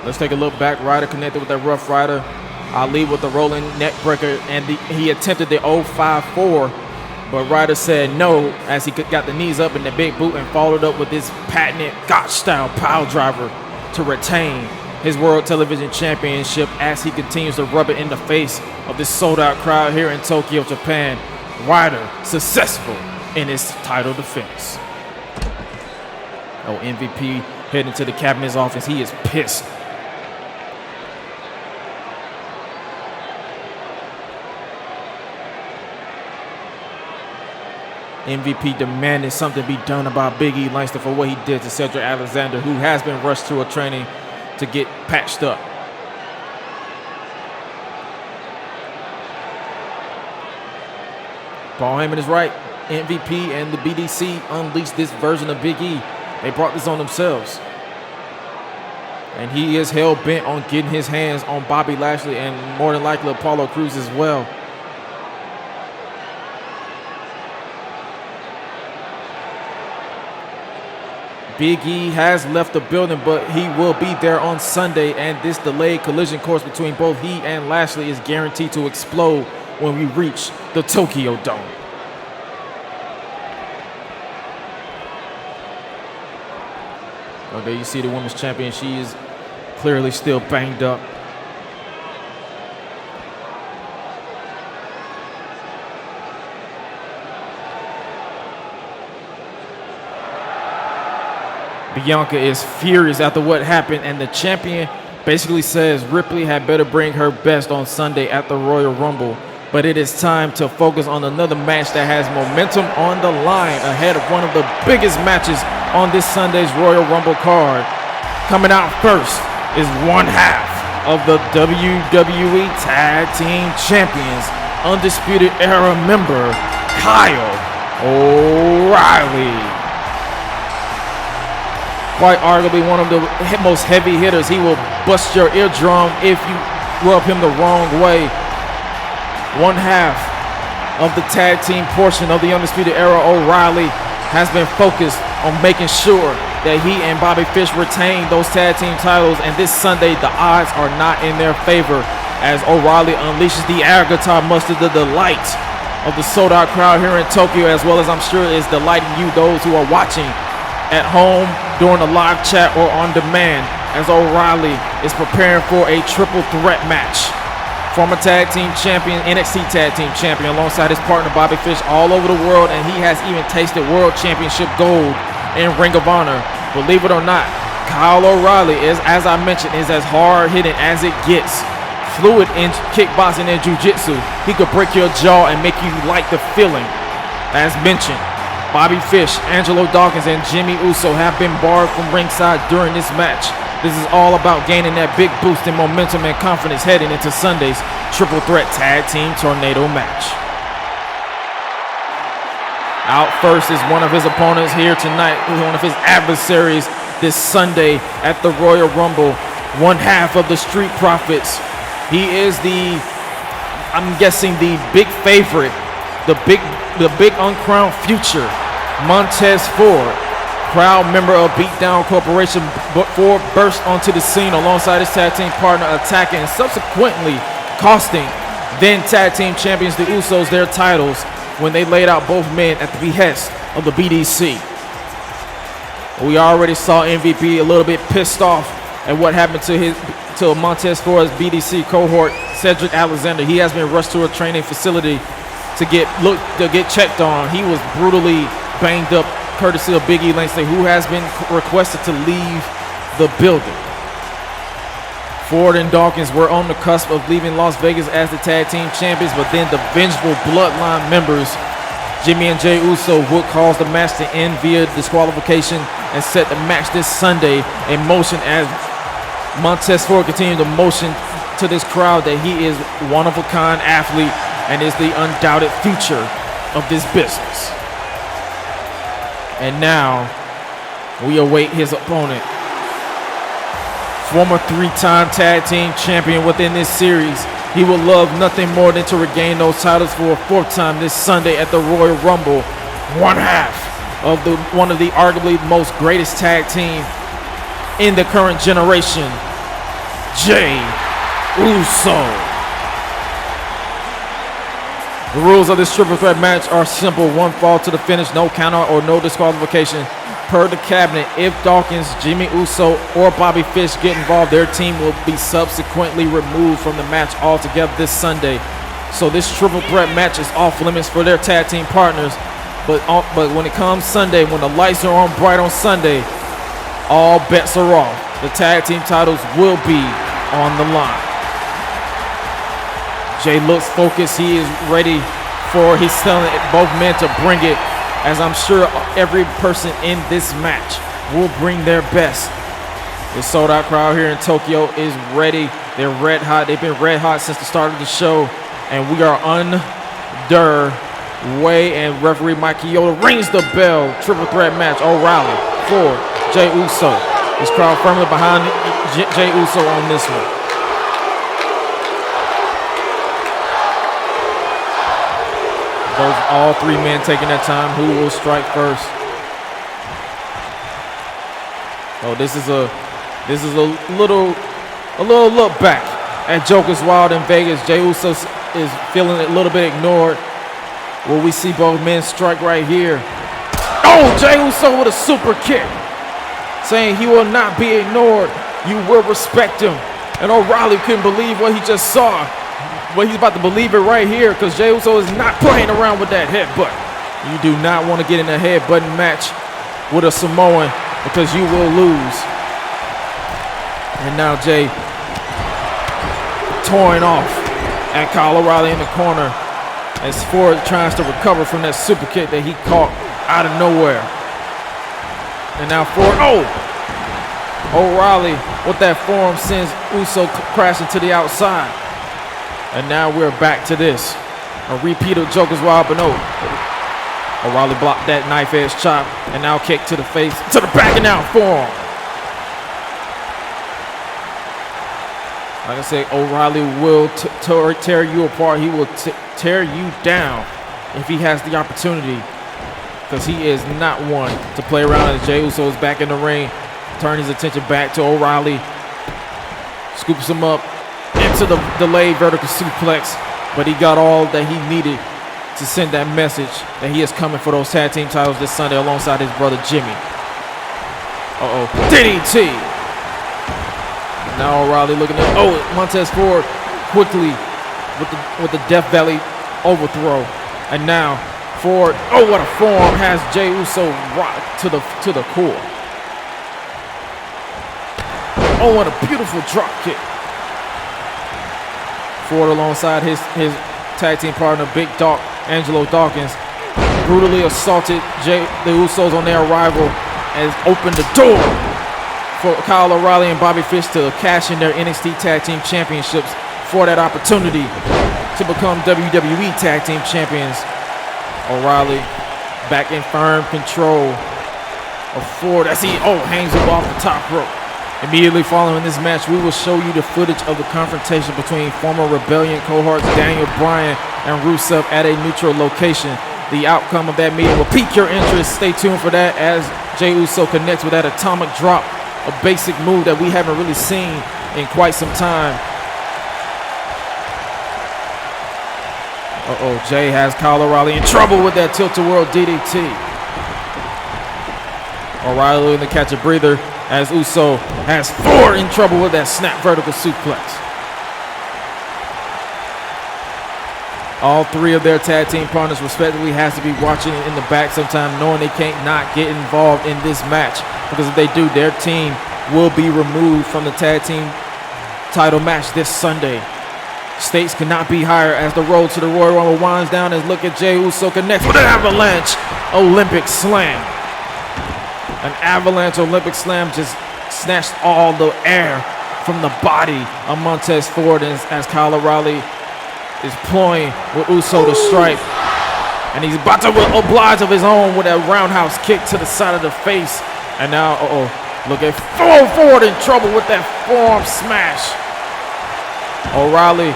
Let's take a look back. Ryder connected with that Rough Ryder. Ali with the rolling neck breaker, and he attempted the 054, but Ryder said no as he got the knees up in the big boot and followed up with this patented Gotch-style pile driver to retain his World Television Championship as he continues to rub it in the face of this sold-out crowd here in Tokyo, Japan. Ryder successful in his title defense. Oh, MVP heading to the cabinet's office. He is pissed. MVP demanded something be done about Big E Langston for what he did to Cedric Alexander, who has been rushed to a training to get patched up. Paul Heyman is right. MVP and the BDC unleashed this version of Big E. They brought this on themselves. And he is hell-bent on getting his hands on Bobby Lashley and more than likely Apollo Crews as well. Big E has left the building, but he will be there on Sunday, and this delayed collision course between both he and Lashley is guaranteed to explode when we reach the Tokyo Dome. Oh, there you see the women's champion. She is clearly still banged up. Bianca is furious after what happened, and the champion basically says Ripley had better bring her best on Sunday at the Royal Rumble, but it is time to focus on another match that has momentum on the line ahead of one of the biggest matches on this Sunday's Royal Rumble card. Coming out first is one half of the WWE Tag Team Champions, Undisputed Era member Kyle O'Reilly. Quite arguably one of the most heavy hitters. He will bust your eardrum if you rub him the wrong way. One half of the tag team portion of the Undisputed Era, O'Reilly, has been focused on making sure that he and Bobby Fish retain those tag team titles, and this Sunday the odds are not in their favor as O'Reilly unleashes the Agatar mustard, the delight of the sold-out crowd here in Tokyo, as well as I'm sure is delighting you, those who are watching at home during the live chat or on demand, as O'Reilly is preparing for a triple threat match. Former tag team champion, NXT tag team champion, alongside his partner Bobby Fish all over the world, and he has even tasted world championship gold in Ring of Honor. Believe it or not, Kyle O'Reilly is, as I mentioned, is as hard hitting as it gets. Fluid in kickboxing and jiu-jitsu. He could break your jaw and make you like the feeling. As mentioned, Bobby Fish, Angelo Dawkins, and Jimmy Uso have been barred from ringside during this match. This is all about gaining that big boost in momentum and confidence heading into Sunday's triple threat tag team tornado match. Out first is one of his opponents here tonight, one of his adversaries this Sunday at the Royal Rumble, one half of the Street Profits. He is I'm guessing the big favorite, the big uncrowned future, Montez Ford, proud member of Beatdown Corporation. But Ford burst onto the scene alongside his tag team partner, attacking and subsequently costing then tag team champions the Usos their titles when they laid out both men at the behest of the BDC. We already saw MVP a little bit pissed off at what happened to Montez Ford's BDC cohort, Cedric Alexander. He has been rushed to a training facility to get checked on. He was brutally banged up, courtesy of Big E Langston, who has been requested to leave the building. Ford and Dawkins were on the cusp of leaving Las Vegas as the tag team champions, but then the vengeful bloodline members, Jimmy and Jey Uso, would cause the match to end via disqualification and set the match this Sunday in motion as Montez Ford continued to motion to this crowd that he is one-of-a-kind athlete and is the undoubted future of this business. And now we await his opponent, former three-time tag team champion within this series. He would love nothing more than to regain those titles for a fourth time this Sunday at the Royal Rumble. One half of one of the arguably most greatest tag team in the current generation, Jey Uso. The rules of this triple threat match are simple: one fall to the finish, no counter or no disqualification. Per the cabinet, if Dawkins, Jimmy Uso, or Bobby Fish get involved, their team will be subsequently removed from the match altogether this Sunday. So this triple threat match is off limits for their tag team partners. But when it comes Sunday, when the lights are on bright on Sunday, all bets are off. The tag team titles will be on the line. Jey looks focused. He is ready he's telling both men to bring it, as I'm sure every person in this match will bring their best. The sold-out crowd here in Tokyo is ready. They're red hot. They've been red hot since the start of the show, and we are underway. And referee Mike Chioda rings the bell. Triple threat match: O'Reilly, Ford, Jey Uso. This crowd firmly behind Jey Uso on this one. All three men taking their time. Who will strike first? Oh, this is a little look back at Joker's Wild in Vegas. Jey Uso is feeling a little bit ignored. Will we see both men strike right here? Oh, Jey Uso with a super kick, saying he will not be ignored. You will respect him. And O'Reilly couldn't believe what he just saw. Well, he's about to believe it right here, because Jey Uso is not playing around with that headbutt. You do not want to get in a headbutting match with a Samoan, because you will lose. And now Jey toying off at Kyle O'Reilly in the corner as Ford tries to recover from that super kick that he caught out of nowhere. And now Ford, O'Reilly with that forearm sends Uso crashing to the outside. And now we're back to this. A repeat of Joker's Wild, but no. O'Reilly blocked that knife edge chop and now kick to the face, to the back and now forearm. Like I say, O'Reilly will tear you apart. He will tear you down if he has the opportunity, because he is not one to play around. As Jey Uso is back in the ring, turn his attention back to O'Reilly, scoops him up into the delayed vertical suplex, but he got all that he needed to send that message that he is coming for those tag team titles this Sunday alongside his brother Jimmy. DDT. Now O'Reilly looking at, Montez Ford quickly with the Death Valley overthrow. And now Ford, what a forearm, has Jey Uso rocked to the core. What a beautiful drop kick. Ford alongside his tag team partner, Big Doc, Angelo Dawkins, brutally assaulted the Usos on their arrival and opened the door for Kyle O'Reilly and Bobby Fish to cash in their NXT Tag Team Championships for that opportunity to become WWE Tag Team Champions. O'Reilly back in firm control of Ford as he hangs him off the top rope. Immediately following this match, we will show you the footage of the confrontation between former Rebellion cohorts Daniel Bryan and Rusev at a neutral location. The outcome of that meeting will pique your interest. Stay tuned for that as Jey Uso connects with that atomic drop, a basic move that we haven't really seen in quite some time. Jey has Kyle O'Reilly in trouble with that tilt-a-whirl DDT. O'Reilly looking to catch a breather as Uso has Ford in trouble with that snap vertical suplex. All three of their tag team partners respectively has to be watching in the back sometime, knowing they can't not get involved in this match, because if they do, their team will be removed from the tag team title match this Sunday. Stakes cannot be higher as the road to the Royal Rumble winds down as look at Jey Uso connects with an avalanche Olympic slam. An avalanche Olympic slam just snatched all the air from the body of Montez Ford as Kyle O'Reilly is ploying with Uso to strike. And he's about to oblige of his own with that roundhouse kick to the side of the face. And now, look at Ford in trouble with that forearm smash. O'Reilly,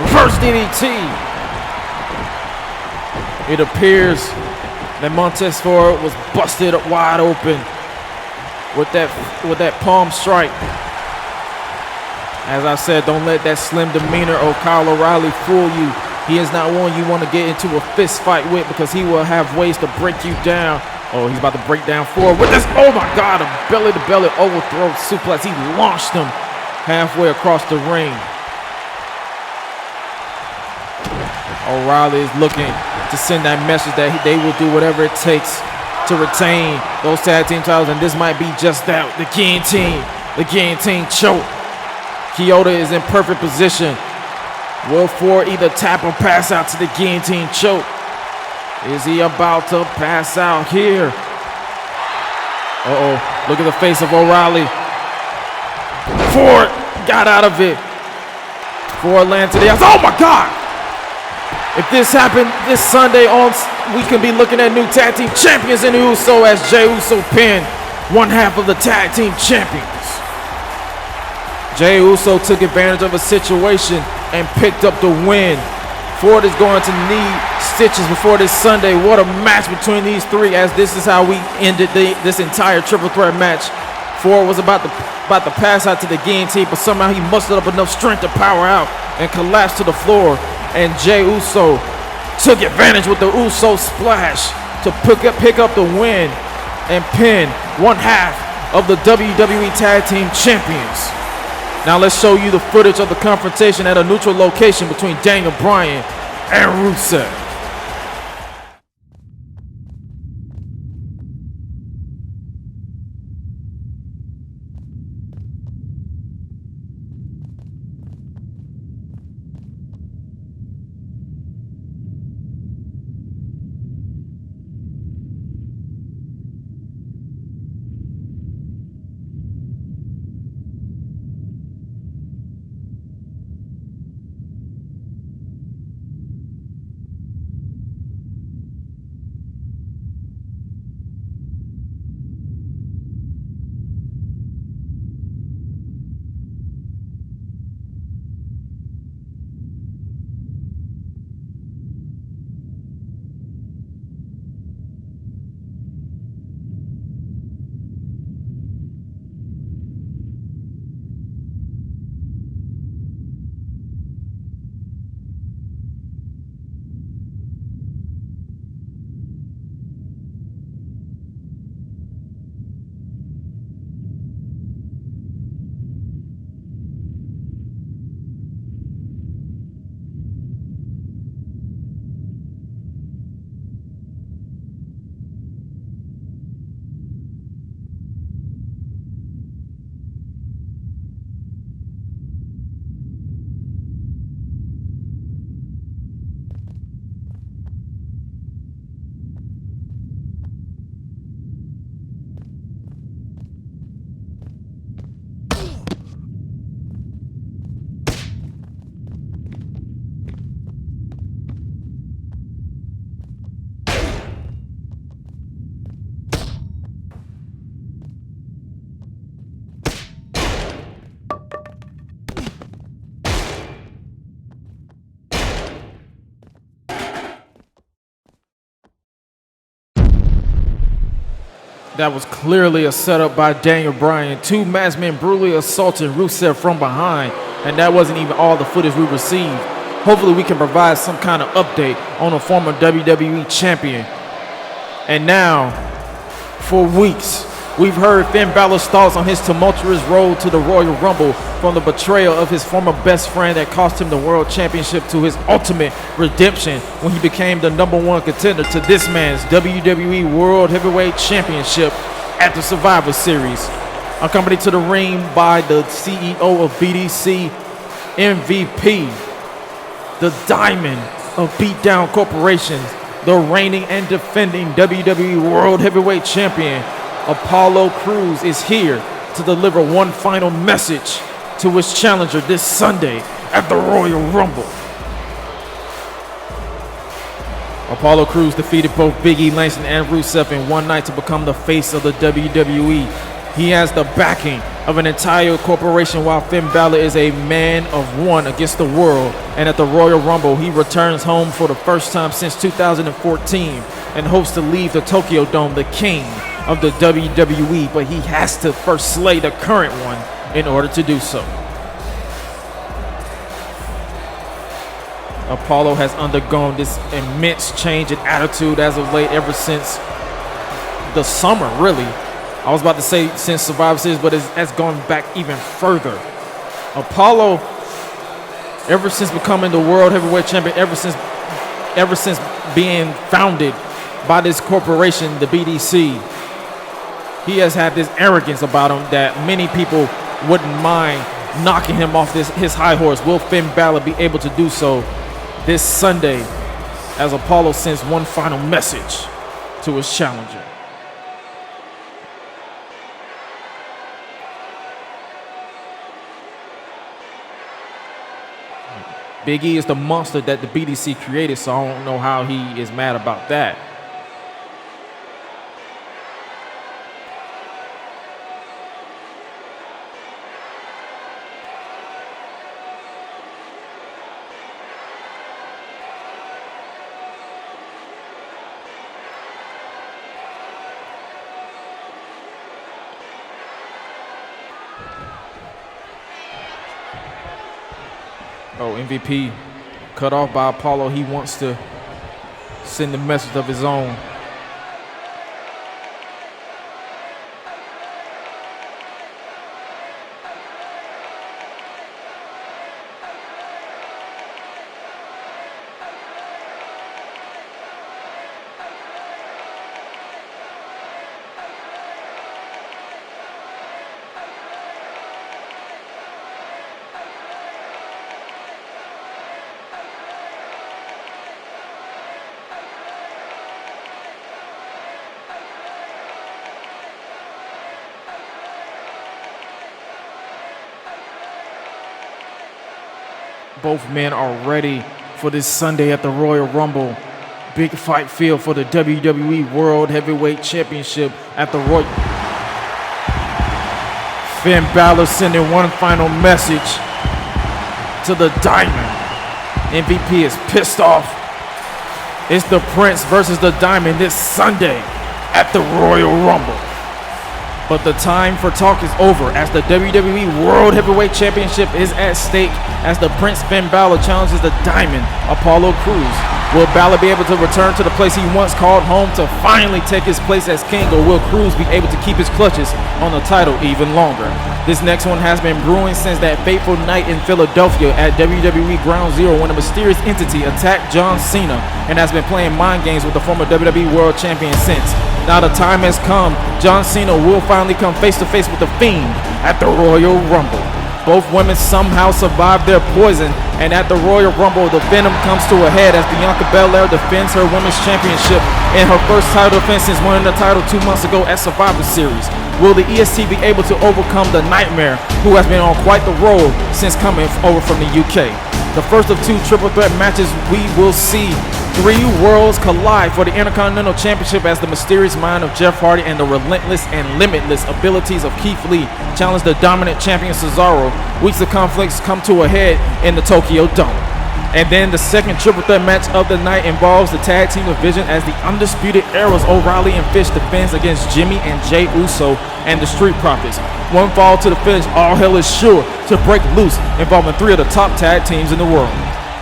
reverse DDT. It appears that Montez Ford was busted wide open with that palm strike. As I said, don't let that slim demeanor of Kyle O'Reilly fool you. He is not one you want to get into a fist fight with, because he will have ways to break you down. He's about to break down Ford with this, oh my God, a belly-to-belly overthrow suplex. He launched him halfway across the ring. O'Reilly is looking to send that message that they will do whatever it takes to retain those tag team titles, and this might be just that, the guillotine choke. Kyoto is in perfect position. Will Ford either tap or pass out to the guillotine choke? Is he about to pass out here? Look at the face of O'Reilly. Ford got out of it. Ford lands to the outside. Oh my God! If this happened this Sunday we can be looking at new tag team champions in the Uso as Jey Uso pinned one half of the tag team champions. Jey Uso took advantage of a situation and picked up the win. Ford is going to need stitches before this Sunday. What a match between these three, as this is how we ended this entire triple threat match. Ford was about to pass out to the guillotine, but somehow he mustered up enough strength to power out and collapse to the floor. And Jey Uso took advantage with the Uso splash to pick up the win and pin one half of the WWE Tag Team Champions. Now let's show you the footage of the confrontation at a neutral location between Daniel Bryan and Rusev. That was clearly a setup by Daniel Bryan. Two masked men brutally assaulting Rusev from behind, and that wasn't even all the footage we received. Hopefully we can provide some kind of update on a former WWE champion. And now, for weeks, we've heard Finn Balor's thoughts on his tumultuous road to the Royal Rumble, from the betrayal of his former best friend that cost him the World Championship to his ultimate redemption when he became the #1 contender to this man's WWE World Heavyweight Championship at the Survivor Series. Accompanied to the ring by the CEO of BDC, MVP, the Diamond of Beatdown Corporations, the reigning and defending WWE World Heavyweight Champion, Apollo Crews, is here to deliver one final message to his challenger this Sunday at the Royal Rumble. Apollo Crews defeated both Big E Langston and Rusev in one night to become the face of the WWE. He has the backing of an entire corporation, while Finn Balor is a man of one against the world. And at the Royal Rumble, he returns home for the first time since 2014 and hopes to leave the Tokyo Dome the king of the WWE, but he has to first slay the current one in order to do so. Apollo has undergone this immense change in attitude as of late, ever since the summer, really. I was about to say since Survivor Series, but it has gone back even further. Apollo, ever since becoming the World Heavyweight Champion, ever since being founded by this corporation, the BDC, he has had this arrogance about him that many people wouldn't mind knocking him off his high horse. Will Finn Balor be able to do so this Sunday as Apollo sends one final message to his challenger? Big E is the monster that the BDC created, so I don't know how he is mad about that. Oh, MVP cut off by Apollo. He wants to send a message of his own. Both men are ready for this Sunday at the Royal Rumble. Big fight field for the WWE World Heavyweight Championship at the Royal. Finn Balor sending one final message to the Diamond. MVP is pissed off. It's the Prince versus the Diamond this Sunday at the Royal Rumble. But the time for talk is over, as the WWE World Heavyweight Championship is at stake as the Prince Finn Balor challenges the Diamond, Apollo Crews. Will Balor be able to return to the place he once called home to finally take his place as king, or will Crews be able to keep his clutches on the title even longer? This next one has been brewing since that fateful night in Philadelphia at WWE Ground Zero, when a mysterious entity attacked John Cena and has been playing mind games with the former WWE World Champion since. Now the time has come. John Cena will finally come face to face with the Fiend at the Royal Rumble. Both women somehow survived their poison, and at the Royal Rumble, the venom comes to a head as Bianca Bella defends her women's championship in her first title defense since winning the title 2 months ago at Survivor Series. Will the EST be able to overcome the Nightmare, who has been on quite the roll since coming over from the UK? The first of 2 triple threat matches, we will see 3 worlds collide for the Intercontinental Championship as the mysterious mind of Jeff Hardy and the relentless and limitless abilities of Keith Lee challenge the dominant champion Cesaro. Weeks of conflicts come to a head in the Tokyo Dome. And then the second triple threat match of the night involves the tag team division as the Undisputed Eras O'Reilly and Fish defends against Jimmy and Jay Uso and the Street Profits. One fall to the finish, all hell is sure to break loose, involving 3 of the top tag teams in the world.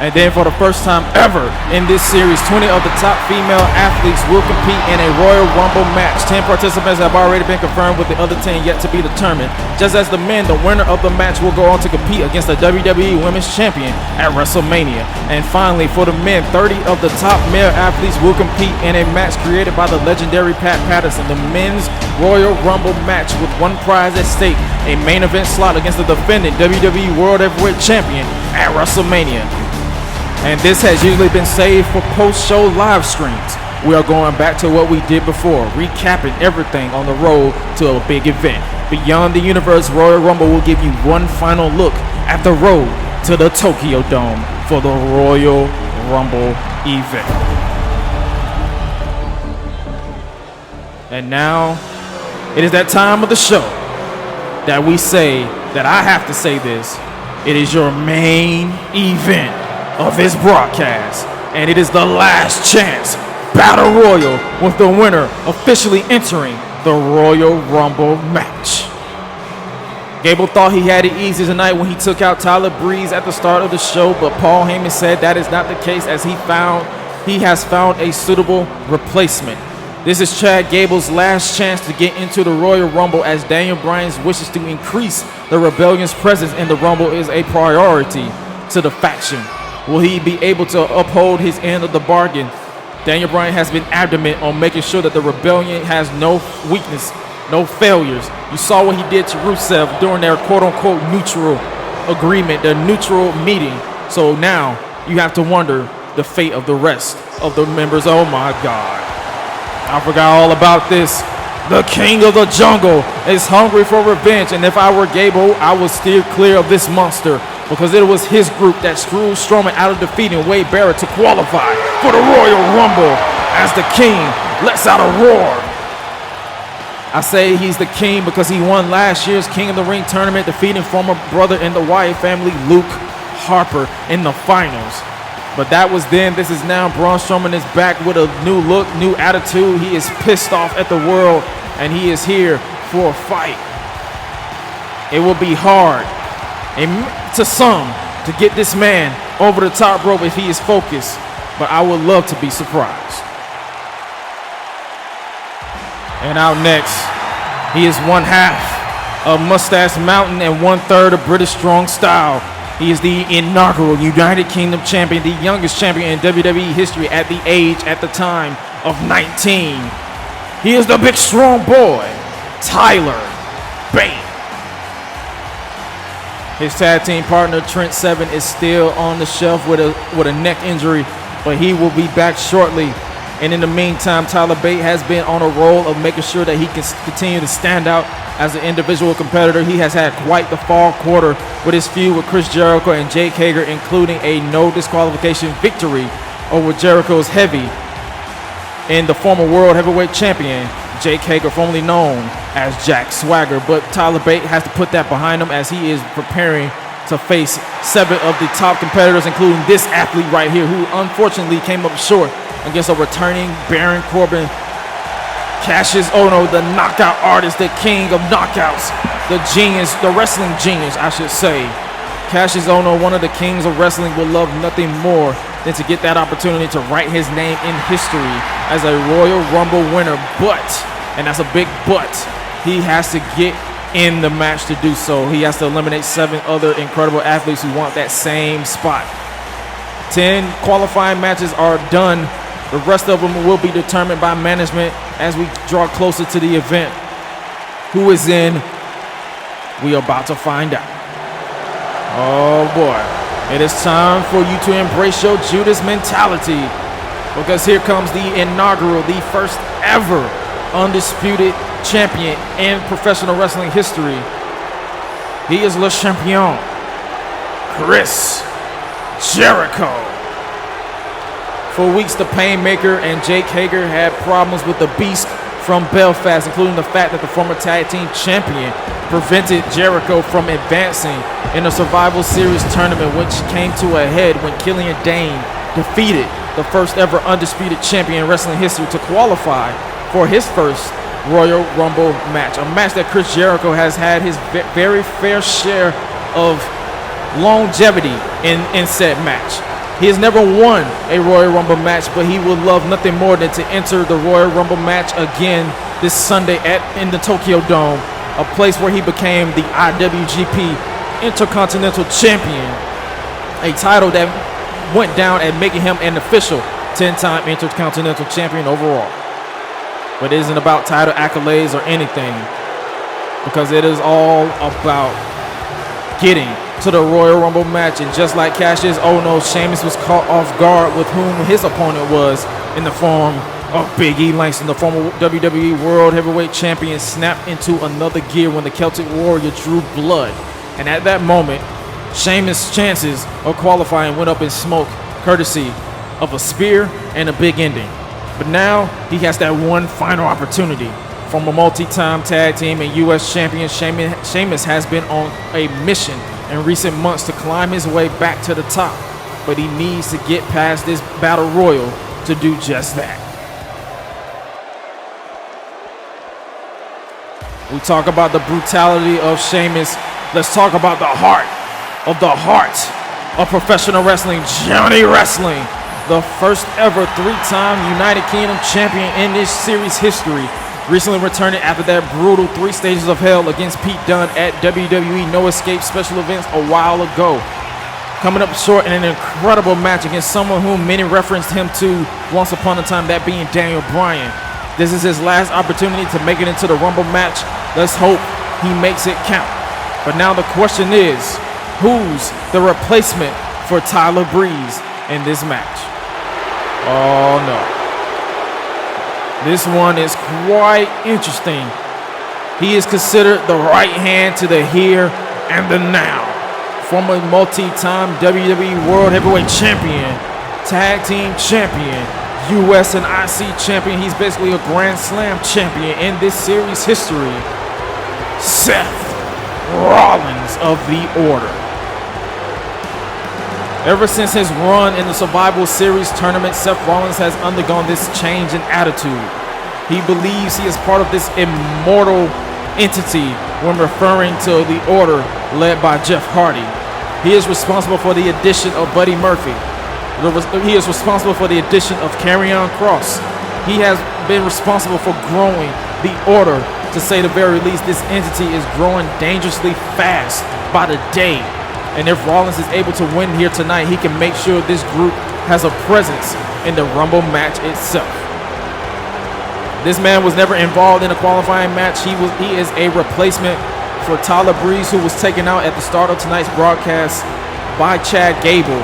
And then for the first time ever in this series, 20 of the top female athletes will compete in a Royal Rumble match. 10 participants have already been confirmed, with the other 10 yet to be determined. Just as the men, the winner of the match will go on to compete against the WWE Women's Champion at WrestleMania. And finally, for the men, 30 of the top male athletes will compete in a match created by the legendary Pat Patterson, the men's Royal Rumble match, with one prize at stake, a main event slot against the defending WWE World Heavyweight Champion at WrestleMania. And this has usually been saved for post-show live streams. We are going back to what we did before, recapping everything on the road to a big event. Beyond the Universe Royal Rumble will give you one final look at the road to the Tokyo Dome for the Royal Rumble event. And now, it is that time of the show that we say, that I have to say this, it is your main event of this broadcast, and it is the last chance battle royal, with the winner officially entering the Royal Rumble match. Gable thought he had it easy tonight when he took out Tyler Breeze at the start of the show, but Paul Heyman said that is not the case, as he has found a suitable replacement. This is Chad Gable's last chance to get into the Royal Rumble, as Daniel Bryan's wishes to increase the Rebellion's presence in the Rumble is a priority to the faction. Will he be able to uphold his end of the bargain? Daniel Bryan has been adamant on making sure that the Rebellion has no weakness, no failures. You saw what he did to Rusev during their quote-unquote neutral agreement, their neutral meeting. So now you have to wonder the fate of the rest of the members. Oh my God. I forgot all about this. The King of the Jungle is hungry for revenge, and if I were Gable, I would steer clear of this monster, because it was his group that screwed Strowman out of defeating Wade Barrett to qualify for the Royal Rumble, as the King lets out a roar. I say he's the King because he won last year's King of the Ring tournament, defeating former brother in the Wyatt family, Luke Harper, in the finals. But that was then. This is now. Braun Strowman is back with a new look, new attitude. He is pissed off at the world, and he is here for a fight. It will be hard, to some, to get this man over the top rope if he is focused, but I would love to be surprised. And out next, he is one half of Mustache Mountain and 1/3 of British Strong Style. He is the inaugural United Kingdom champion, the youngest champion in WWE history at the age, at the time, of 19. He is the big strong boy, Tyler Bain. His tag team partner, Trent Seven, is still on the shelf with a neck injury, but he will be back shortly. And in the meantime, Tyler Bate has been on a roll of making sure that he can continue to stand out as an individual competitor. He has had quite the fall quarter with his feud with Chris Jericho and Jake Hager, including a no disqualification victory over Jericho's heavy and the former World Heavyweight Champion, Jake Hager, formerly known as Jack Swagger. But Tyler Bate has to put that behind him, as he is preparing to face 7 of the top competitors, including this athlete right here, who unfortunately came up short against a returning Baron Corbin. Cassius Ohno, the knockout artist, the king of knockouts, the genius, the wrestling genius, I should say. Cassius Ohno, one of the kings of wrestling, will love nothing more than to get that opportunity to write his name in history as a Royal Rumble winner. But, and that's a big but, he has to get in the match to do so. He has to eliminate 7 other incredible athletes who want that same spot. 10 qualifying matches are done. The rest of them will be determined by management as we draw closer to the event. Who is in? We are about to find out. Oh boy. It is time for you to embrace your Judas mentality, because here comes the inaugural, the first ever undisputed champion in professional wrestling history. He is Le Champion, Chris Jericho. For weeks, the Painmaker and Jake Hager had problems with the Beast from Belfast, including the fact that the former tag team champion prevented Jericho from advancing in a Survival Series tournament, which came to a head when Killian Dane defeated the first ever undisputed champion in wrestling history to qualify for his first Royal Rumble match, a match that Chris Jericho has had his very fair share of longevity in said match. He has never won a Royal Rumble match, but he would love nothing more than to enter the Royal Rumble match again this Sunday in the Tokyo Dome, a place where he became the IWGP Intercontinental Champion, a title that went down at making him an official 10-time Intercontinental Champion overall. But it isn't about title accolades or anything, because it is all about getting to the Royal Rumble match. And just like Cassius Ohno, Sheamus was caught off guard with whom his opponent was in the form of Big E Langston, the former WWE World Heavyweight Champion, snapped into another gear when the Celtic Warrior drew blood. And at that moment, Sheamus' chances of qualifying went up in smoke, courtesy of a spear and a big ending. But now he has that one final opportunity. From a multi-time tag team and U.S. champion, Sheamus has been on a mission in recent months to climb his way back to the top. But he needs to get past this battle royal to do just that. We talk about the brutality of Sheamus. Let's talk about the heart of professional wrestling, Johnny Wrestling. The first ever 3-time United Kingdom champion in this series history, recently returning after that brutal 3 stages of hell against Pete Dunne at WWE No Escape special events a while ago. Coming up short in an incredible match against someone whom many referenced him to once upon a time, that being Daniel Bryan. This is his last opportunity to make it into the Rumble match. Let's hope he makes it count. But now the question is, who's the replacement for Tyler Breeze in this match? Oh no. This one is quite interesting. He is considered the right hand to the here and the now. Former multi-time WWE World Heavyweight Champion, Tag Team Champion, US and IC Champion. He's basically a Grand Slam champion in this series history. Seth Rollins of the Order. Ever since his run in the Survival Series tournament, Seth Rollins has undergone this change in attitude. He believes he is part of this immortal entity when referring to the Order led by Jeff Hardy. He is responsible for the addition of Buddy Murphy. He is responsible for the addition of Karrion Kross. He has been responsible for growing the Order. To say the very least, this entity is growing dangerously fast by the day. And if Rollins is able to win here tonight, he can make sure this group has a presence in the Rumble match itself. This man was never involved in a qualifying match. He is a replacement for Tyler Breeze, who was taken out at the start of tonight's broadcast by Chad Gable,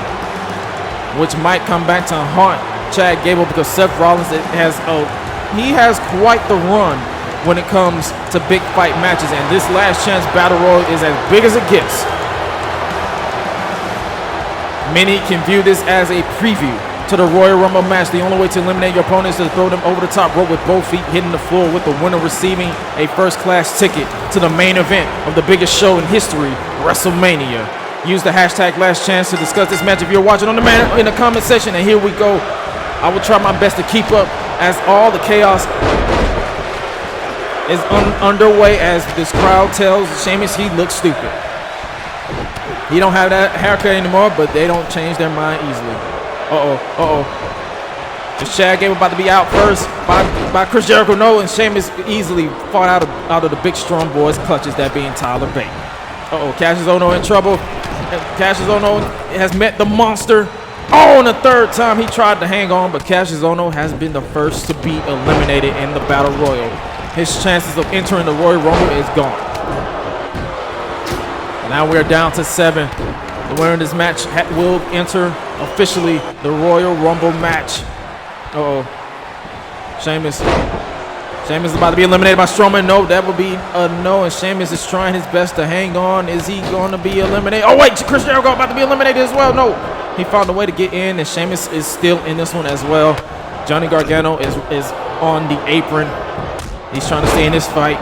which might come back to haunt Chad Gable because Seth Rollins has quite the run when it comes to big fight matches, and this last chance battle royal is as big as it gets. Many can view this as a preview to the Royal Rumble match. The only way to eliminate your opponent is to throw them over the top rope with both feet hitting the floor, with the winner receiving a first-class ticket to the main event of the biggest show in history, WrestleMania. Use the hashtag Last Chance to discuss this match if you're watching on demand in the comment section. And here we go. I will try my best to keep up as all the chaos is underway as this crowd tells Sheamus he looks stupid. He don't have that haircut anymore, but they don't change their mind easily. Is Chad Gable about to be out first by Chris Jericho? No, and Sheamus easily fought out of the big strong boy's clutches, that being Tyler Bain. Cassius Ohno in trouble. Cassius Ohno has met the monster. And the third time he tried to hang on, but Cassius Ohno has been the first to be eliminated in the Battle Royal. His chances of entering the Royal Rumble is gone. Now we're down to 7. The winner of this match will enter officially the Royal Rumble match. Sheamus is about to be eliminated by Strowman. No, that would be a no, and Sheamus is trying his best to hang on. Is he going to be eliminated? Oh wait, Chris Jericho about to be eliminated as well. No, he found a way to get in, and Sheamus is still in this one as well. Johnny Gargano is on the apron. He's trying to stay in this fight.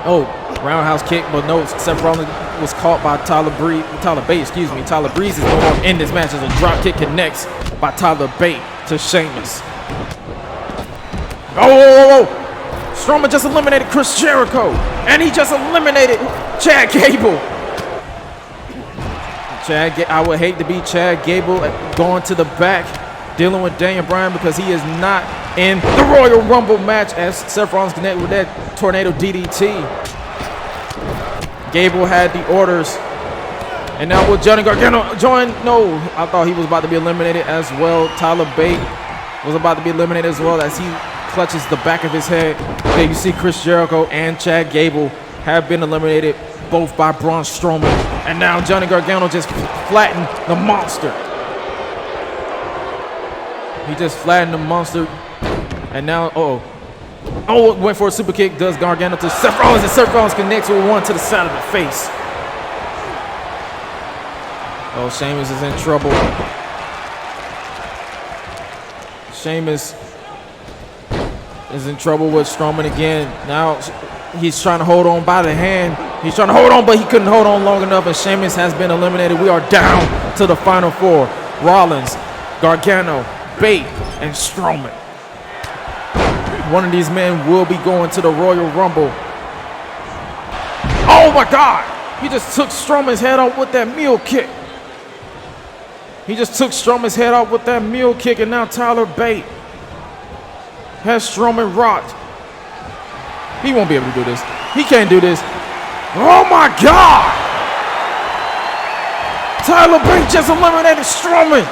Oh, roundhouse kick, but no, Seth Rollins was caught by Tyler Bate, excuse me. Tyler Breeze is no longer in this match as a drop kick connects by Tyler Bate to Sheamus. Oh! Strowman just eliminated Chris Jericho, and he just eliminated Chad Gable. I would hate to be Chad Gable going to the back, dealing with Daniel Bryan because he is not in the Royal Rumble match as Seth Rollins connected with that tornado DDT. Gable had the orders, and now will Johnny Gargano join? No, I thought he was about to be eliminated as well. Tyler Bate was about to be eliminated as well as he clutches the back of his head. Okay, you see Chris Jericho and Chad Gable have been eliminated, both by Braun Strowman. And now Johnny Gargano just flattened the monster. He just flattened the monster. And now, went for a super kick, does Gargano to Seth Rollins, and Seth Rollins connects with one to the side of the face. Oh, Sheamus is in trouble. Sheamus is in trouble with Strowman again. Now he's trying to hold on by the hand. He's trying to hold on, but he couldn't hold on long enough, and Sheamus has been eliminated. We are down to the final four. Rollins, Gargano, Bate, and Strowman. One of these men will be going to the Royal Rumble. Oh my God! He just took Strowman's head off with that mule kick. And now Tyler Bate has Strowman rocked. He won't be able to do this. He can't do this. Oh my God! Tyler Bate just eliminated Strowman.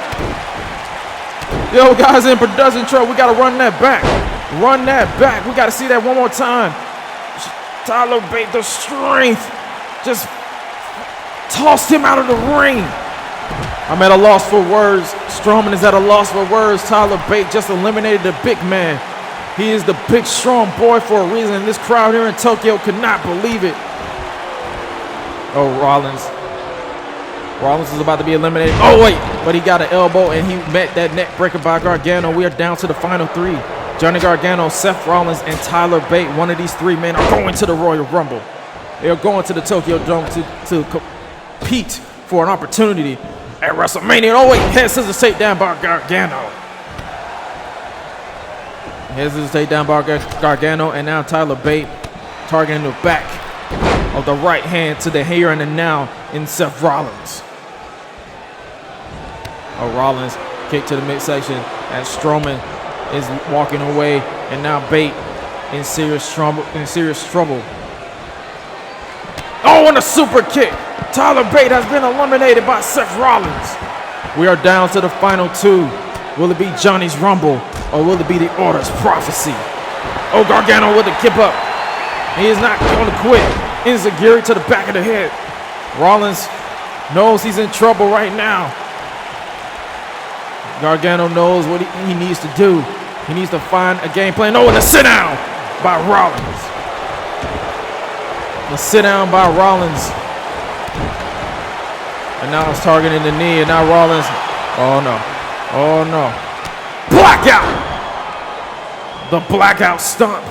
Yo, guys in production truck, we gotta run that back. We gotta see that one more time. Tyler Bate, the strength, just tossed him out of the ring. I'm at a loss for words. Strowman is at a loss for words. Tyler Bate just eliminated the big man. He is the big, strong boy for a reason, and this crowd here in Tokyo could not believe it. Oh, Rollins is about to be eliminated. Oh, wait, but he got an elbow, and he met that neck breaker by Gargano. We are down to the final three. Johnny Gargano, Seth Rollins, and Tyler Bate. One of these three men are going to the Royal Rumble. They are going to the Tokyo Dome to compete for an opportunity at WrestleMania. Oh, wait, head scissors takedown by Gargano. And now Tyler Bate targeting the back of the right hand to the here and the now in Seth Rollins. Oh, Rollins kick to the midsection as Strowman is walking away, and now Bate in serious trouble. Oh, and a super kick. Tyler Bate has been eliminated by Seth Rollins. We are down to the final two. Will it be Johnny's Rumble, or will it be the Order's Prophecy? Oh, Gargano with a kip up. He is not going to quit. Enziguri to the back of the head. Rollins knows he's in trouble right now. Gargano knows what he needs to do. He needs to find a game plan. Oh, and a sit down by Rollins. And now it's targeting the knee, and now Rollins. Oh no. Blackout! The blackout stomp.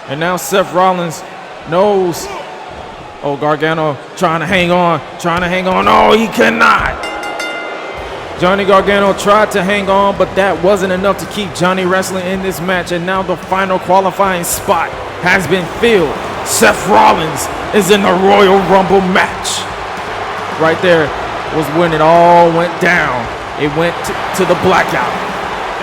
And now Seth Rollins knows. Oh, Gargano trying to hang on. No, he cannot. Johnny Gargano tried to hang on, but that wasn't enough to keep Johnny wrestling in this match. And now the final qualifying spot has been filled. Seth Rollins is in the Royal Rumble match. Right there was when it all went down. It went to the blackout.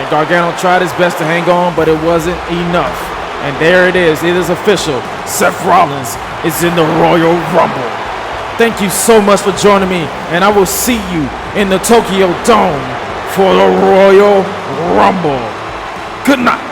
And Gargano tried his best to hang on, but it wasn't enough. And there it is. It is official. Seth Rollins is in the Royal Rumble. Thank you so much for joining me, and I will see you in the Tokyo Dome for the Royal Rumble. Good night.